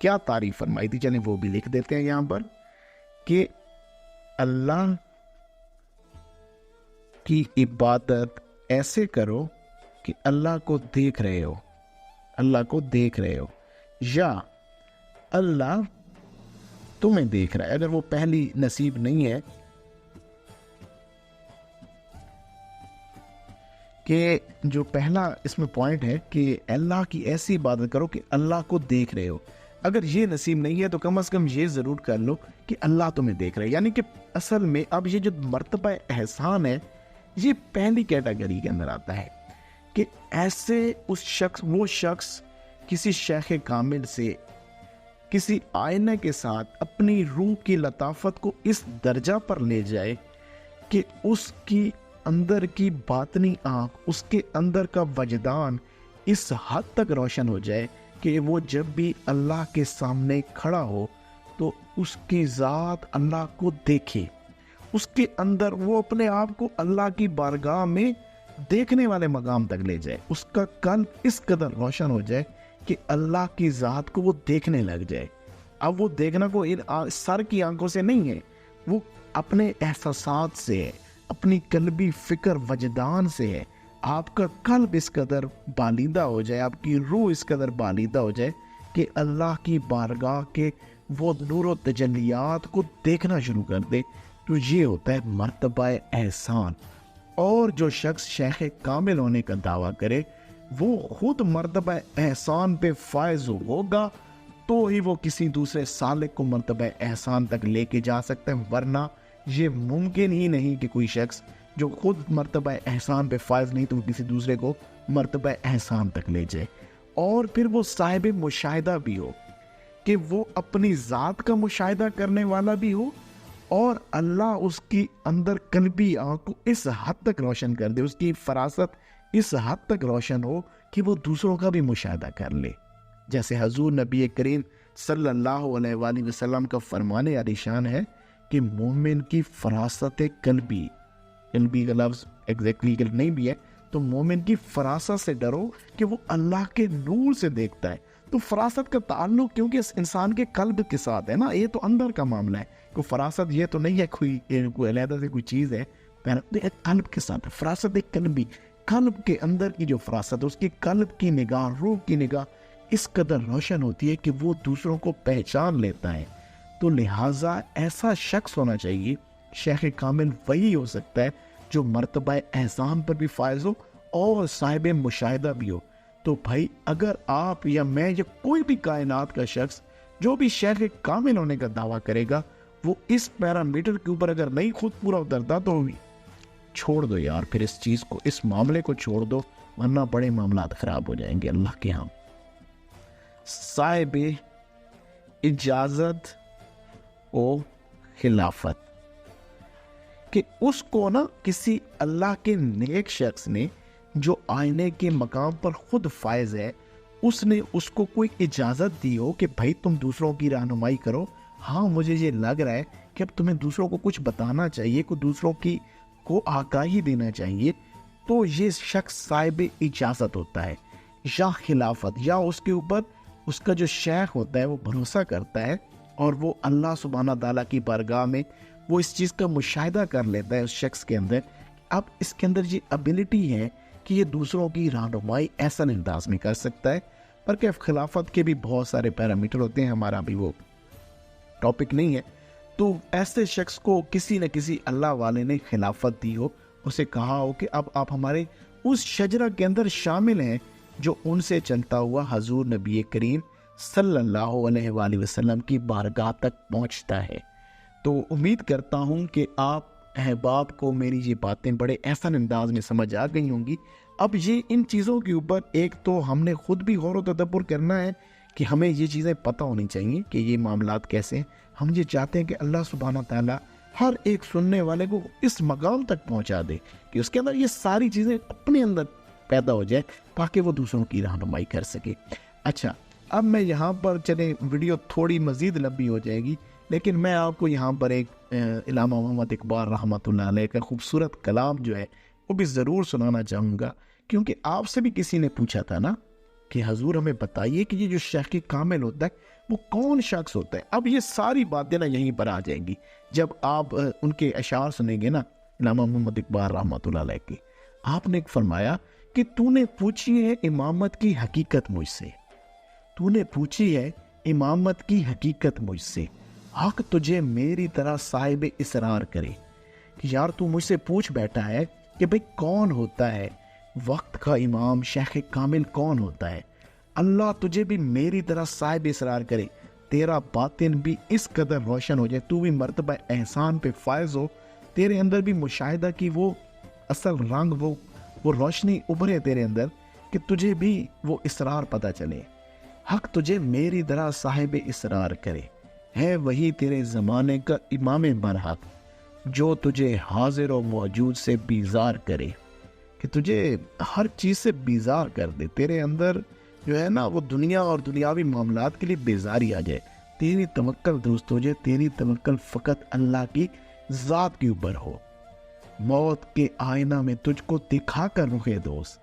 کیا تعریف فرمائی تھی؟ چلیں وہ بھی لکھ دیتے ہیں یہاں پر، کہ اللہ کی عبادت ایسے کرو کہ اللہ کو دیکھ رہے ہو، اللہ کو دیکھ رہے ہو، یا اللہ تمہیں دیکھ رہا ہے۔ اگر وہ پہلی نصیب نہیں ہے کہ جو پہلا اس میں پوائنٹ ہے کہ اللہ کی ایسی عبادت کرو کہ اللہ کو دیکھ رہے ہو، اگر یہ نصیب نہیں ہے تو کم از کم یہ ضرور کر لو کہ اللہ تمہیں دیکھ رہے، یعنی کہ اصل میں اب یہ جو مرتبہ احسان ہے یہ پہلی کیٹیگری کے اندر آتا ہے، کہ ایسے وہ شخص کسی شیخ کامل سے، کسی آئینہ کے ساتھ اپنی روح کی لطافت کو اس درجہ پر لے جائے کہ اس کی اندر کی باطنی آنکھ، اس کے اندر کا وجدان اس حد تک روشن ہو جائے کہ وہ جب بھی اللہ کے سامنے کھڑا ہو تو اس کی ذات اللہ کو دیکھے، اس کے اندر وہ اپنے آپ کو اللہ کی بارگاہ میں دیکھنے والے مقام تک لے جائے، اس کا قلب اس قدر روشن ہو جائے کہ اللہ کی ذات کو وہ دیکھنے لگ جائے۔ اب وہ دیکھنا کو سر کی آنکھوں سے نہیں ہے، وہ اپنے احساسات سے ہے، اپنی قلبی فکر وجدان سے ہے۔ آپ کا قلب اس قدر بالیدہ ہو جائے، آپ کی روح اس قدر بالیدہ ہو جائے کہ اللہ کی بارگاہ کے وہ نور و تجلیات کو دیکھنا شروع کر دے، تو یہ ہوتا ہے مرتبہ احسان۔ اور جو شخص شیخ کامل ہونے کا دعویٰ کرے وہ خود مرتبہ احسان پہ فائز ہوگا تو ہی وہ کسی دوسرے سالک کو مرتبہ احسان تک لے کے جا سکتے ہیں، ورنہ یہ ممکن ہی نہیں کہ کوئی شخص جو خود مرتبہ احسان پہ فائز نہیں تو کسی دوسرے کو مرتبہ احسان تک لے جائے۔ اور پھر وہ صاحب مشاہدہ بھی ہو، کہ وہ اپنی ذات کا مشاہدہ کرنے والا بھی ہو، اور اللہ اس کی اندر قلبی آنکھ کو اس حد تک روشن کر دے، اس کی فراست اس حد تک روشن ہو کہ وہ دوسروں کا بھی مشاہدہ کر لے۔ جیسے حضور نبی کریم صلی اللہ علیہ وآلہ وسلم کا فرمان عالی شان ہے کہ مومن کی فراست قلبی کا لفظ ایگزیکٹلی نہیں بھی ہے، تو مومن کی فراست سے ڈرو کہ وہ اللہ کے نور سے دیکھتا ہے۔ تو فراست کا تعلق کیونکہ اس انسان کے قلب کے ساتھ ہے نا، یہ تو اندر کا معاملہ ہے، کوئی فراست یہ تو نہیں ہے کوئی علیحدہ سے کوئی چیز ہے، قلب کے ساتھ فراست قلبی، قلب کے اندر کی جو فراست ہے، اس کی قلب کی نگاہ، روح کی نگاہ اس قدر روشن ہوتی ہے کہ وہ دوسروں کو پہچان لیتا ہے۔ تو لہٰذا ایسا شخص ہونا چاہیے، شیخ کامل وہی ہو سکتا ہے جو مرتبہ احسان پر بھی فائز ہو اور صاحب مشاہدہ بھی ہو۔ تو بھائی اگر آپ یا میں یا کوئی بھی کائنات کا شخص جو بھی شیخ کامل ہونے کا دعویٰ کرے گا، وہ اس پیرامیٹر کے اوپر اگر نہیں خود پورا اترتا تو چھوڑ دو یار، پھر اس چیز کو، اس معاملے کو چھوڑ دو، ورنہ بڑے معاملات خراب ہو جائیں گے اللہ کے ہاں۔ صاحب اجازت و خلافت، کہ اس کو نا کسی اللہ کے نیک شخص نے جو آئینے کے مقام پر خود فائز ہے، اس نے اس کو کوئی اجازت دی ہو کہ بھائی تم دوسروں کی رہنمائی کرو، ہاں مجھے یہ لگ رہا ہے کہ اب تمہیں دوسروں کو کچھ بتانا چاہیے، کو دوسروں کی کو آگاہی دینا چاہیے، تو یہ شخص صاحب اجازت ہوتا ہے یا خلافت، یا اس کے اوپر اس کا جو شیخ ہوتا ہے وہ بھروسہ کرتا ہے اور وہ اللہ سبحانہ تعالیٰ کی بارگاہ میں وہ اس چیز کا مشاہدہ کر لیتا ہے اس شخص کے اندر۔ اب اس کے اندر یہ ابیلٹی ہے کہ یہ دوسروں کی رہنمائی ایسا انداز میں کر سکتا ہے، پر کہ خلافت کے بھی بہت سارے پیرامیٹر ہوتے ہیں، ہمارا بھی وہ ٹاپک نہیں ہے۔ تو ایسے شخص کو کسی نہ کسی اللہ والے نے خلافت دی ہو، اسے کہا ہو کہ اب آپ ہمارے اس شجرہ کے اندر شامل ہیں جو ان سے چلتا ہوا حضور نبی کریم صلی اللہ علیہ وآلہ وسلم کی بارگاہ تک پہنچتا ہے۔ تو امید کرتا ہوں کہ آپ احباب کو میری یہ باتیں بڑے احسن انداز میں سمجھ آ گئی ہوں گی۔ اب یہ ان چیزوں کے اوپر ایک تو ہم نے خود بھی غور و تدبر کرنا ہے کہ ہمیں یہ چیزیں پتہ ہونی چاہیے کہ یہ معاملات کیسے ہیں۔ ہم یہ چاہتے ہیں کہ اللہ سبحانہ تعالیٰ ہر ایک سننے والے کو اس مقام تک پہنچا دے کہ اس کے اندر یہ ساری چیزیں اپنے اندر پیدا ہو جائے تاکہ وہ دوسروں کی رہنمائی کر سکے۔ اچھا، اب میں یہاں پر چلیں ویڈیو تھوڑی مزید لمبی ہو جائے گی، لیکن میں آپ کو یہاں پر ایک علامہ محمد اقبال رحمۃ اللہ علیہ کا خوبصورت کلام جو ہے وہ بھی ضرور سنانا چاہوں گا، کیونکہ آپ سے بھی کسی نے پوچھا تھا نا کہ حضور ہمیں بتائیے کہ یہ جو شیخ کامل ہوتا ہے وہ کون شخص ہوتا ہے۔ اب یہ ساری باتیں نا یہیں پر آ جائیں گی جب آپ ان کے اشعار سنیں گے نا علامہ محمد اقبال رحمۃ اللہ علیہ کی۔ آپ نے فرمایا کہ تو نے پوچھی ہے امامت کی حقیقت مجھ سے، تو نے پوچھی ہے امامت کی حقیقت مجھ سے، حق تجھے میری طرح صاحب اسرار کرے، کہ یار تو مجھ سے پوچھ بیٹھا ہے کہ بھئی کون ہوتا ہے وقت کا امام شیخ کامل کون ہوتا ہے، اللہ تجھے بھی میری طرح صاحب اسرار کرے، تیرا باطن بھی اس قدر روشن ہو جائے، تو بھی مرتبہ احسان پہ فائز ہو، تیرے اندر بھی مشاہدہ کی وہ اصل رنگ وہ روشنی ابھرے تیرے اندر کہ تجھے بھی وہ اسرار پتہ چلے، حق تجھے میری طرح صاحب اسرار کرے، ہے وہی تیرے زمانے کا امام برحق جو تجھے حاضر و موجود سے بیزار کرے، کہ تجھے ہر چیز سے بیزار کر دے، تیرے اندر جو ہے نا وہ دنیا اور دنیاوی معاملات کے لیے بیزاری آ جائے، تیری توکل درست ہو جائے، تیری توکل فقط اللہ کی ذات کے اوپر ہو۔ موت کے آئینہ میں تجھ کو دکھا کر رخے دوست،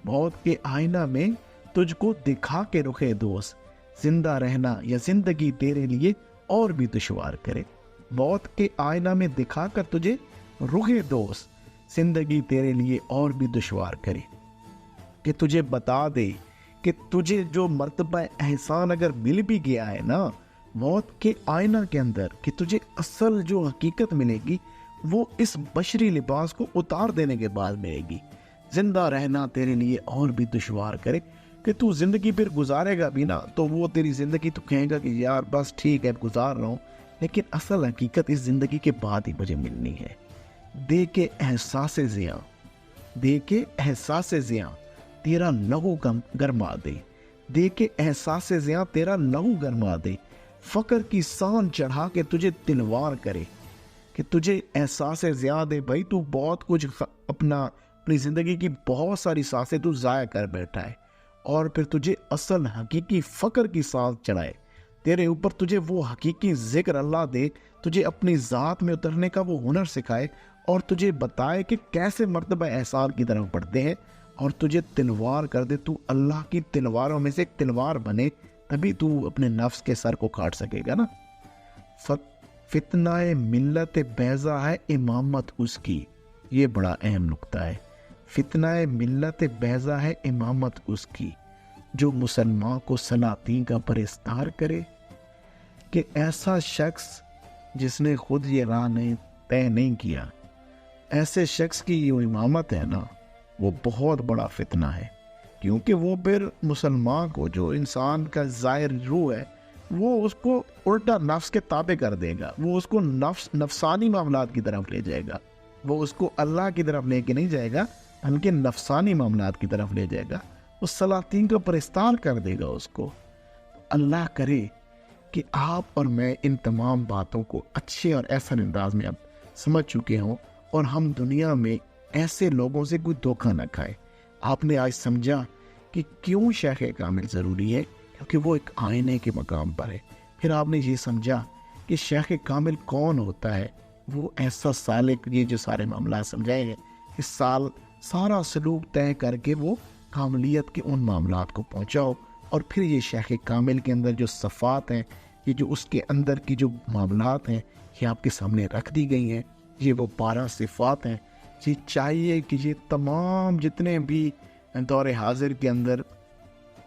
موت کے آئینہ میں تجھ کو دکھا کے رخے دوست، زندہ رہنا یا زندگی تیرے لیے اور بھی دشوار کرے، موت کے آئینہ میں دکھا کر تجھے رخے دوست، زندگی تیرے لیے اور بھی دشوار کرے، کہ تجھے بتا دے کہ تجھے جو مرتبہ احسان اگر مل بھی گیا ہے نا موت کے آئینہ کے اندر، کہ تجھے اصل جو حقیقت ملے گی وہ اس بشری لباس کو اتار دینے کے بعد ملے گی، زندہ رہنا تیرے لیے اور بھی دشوار کرے، کہ تو زندگی پھر گزارے گا بھی نا تو وہ تیری زندگی تو کہے گا کہ یار بس ٹھیک ہے گزار رہا ہوں، لیکن اصل حقیقت اس زندگی کے بعد ہی مجھے ملنی ہے۔ دے کے احساس زیاں، دے کے احساس زیاں تیرا لہو گرما دے، دے کے احساس زیاں تیرا لہو گرما دے، فقر کی سان چڑھا کے تجھے تلوار کرے، کہ تجھے احساس زیاں دے، بھائی تو بہت کچھ اپنی زندگی کی بہت ساری سانسیں تو ضائع کر بیٹھا ہے، اور پھر تجھے اصل حقیقی فقر کی سانس چڑھائے، تیرے اوپر تجھے وہ حقیقی ذکر اللہ دے، تجھے اپنی ذات میں اترنے کا وہ ہنر سکھائے، اور تجھے بتائے کہ کیسے مرتبہ احسان کی طرف بڑھتے ہیں، اور تجھے تلوار کر دے، تو اللہ کی تلواروں میں سے ایک تلوار بنے، تبھی تو اپنے نفس کے سر کو کاٹ سکے گا نا۔ فتنہ ملت بیضا ہے امامت اس کی، یہ بڑا اہم نقطہ ہے، فتنہ ملت بیضا ہے امامت اس کی، جو مسلمان کو سلاطین کا پرستار کرے، کہ ایسا شخص جس نے خود یہ راہ طے نہیں کیا، ایسے شخص کی یہ امامت ہے نا وہ بہت بڑا فتنہ ہے، کیونکہ وہ پھر مسلمان کو جو انسان کا ظاہر روح ہے وہ اس کو الٹا نفس کے تابع کر دے گا، وہ اس کو نفسانی معاملات کی طرف لے جائے گا، وہ اس کو اللہ کی طرف لے کے نہیں جائے گا بلکہ نفسانی معاملات کی طرف لے جائے گا، وہ سلاطین کا پرستار کر دے گا اس کو۔ اللہ کرے کہ آپ اور میں ان تمام باتوں کو اچھے اور احسن انداز میں اب سمجھ چکے ہوں، اور ہم دنیا میں ایسے لوگوں سے کوئی دھوکہ نہ کھائے۔ آپ نے آج سمجھا کہ کیوں شیخ کامل ضروری ہے، کیونکہ وہ ایک آئینے کے مقام پر ہے۔ پھر آپ نے یہ سمجھا کہ شیخ کامل کون ہوتا ہے، وہ ایسا سالک، یہ جو سارے معاملات سمجھائے گئے، اس سال سارا سلوک طے کر کے وہ کاملیت کے ان معاملات کو پہنچاؤ، اور پھر یہ شیخ کامل کے اندر جو صفات ہیں، یہ جو اس کے اندر کی جو معاملات ہیں، یہ آپ کے سامنے رکھ دی گئی ہیں، یہ وہ 12 صفات ہیں۔ یہ چاہیے کہ یہ تمام جتنے بھی دور حاضر کے اندر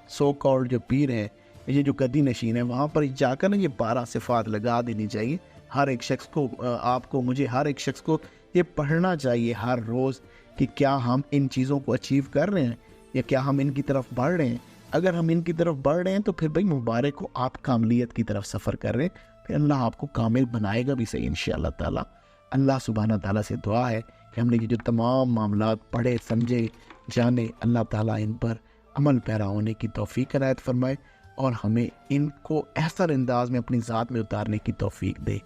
سو کالڈ جو پیر ہیں، یہ جو گدی نشین ہیں، وہاں پر جا کر نا یہ 12 صفات لگا دینی چاہیے ہر ایک شخص کو، آپ کو، مجھے، ہر ایک شخص کو یہ پڑھنا چاہیے ہر روز کہ کیا ہم ان چیزوں کو اچیو کر رہے ہیں یا کیا ہم ان کی طرف بڑھ رہے ہیں۔ اگر ہم ان کی طرف بڑھ رہے ہیں تو پھر بھائی مبارک ہو، آپ کاملیت کی طرف سفر کر رہے ہیں، پھر اللہ آپ کو کامل بنائے گا بھی صحیح انشاءاللہ تعالیٰ۔ اللہ سبحانہ تعالیٰ سے دعا ہے کہ ہم نے یہ جو تمام معاملات پڑھے، سمجھے، جانے، اللہ تعالیٰ ان پر عمل پیرا ہونے کی توفیق عنایت فرمائے، اور ہمیں ان کو احسن انداز میں اپنی ذات میں اتارنے کی توفیق دے۔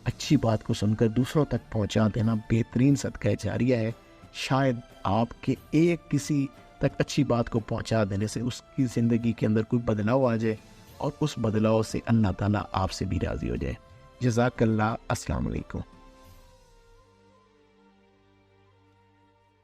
اچھی بات کو سن کر دوسروں تک پہنچا دینا بہترین صدقہ جاریہ ہے۔ شاید آپ کے ایک کسی تک اچھی بات کو پہنچا دینے سے اس کی زندگی کے اندر کوئی بدلاؤ آ جائے اور اس بدلاؤ سے اللہ تعالیٰ آپ سے بھی راضی ہو جائے۔ جزاک اللہ۔ السلام علیکم۔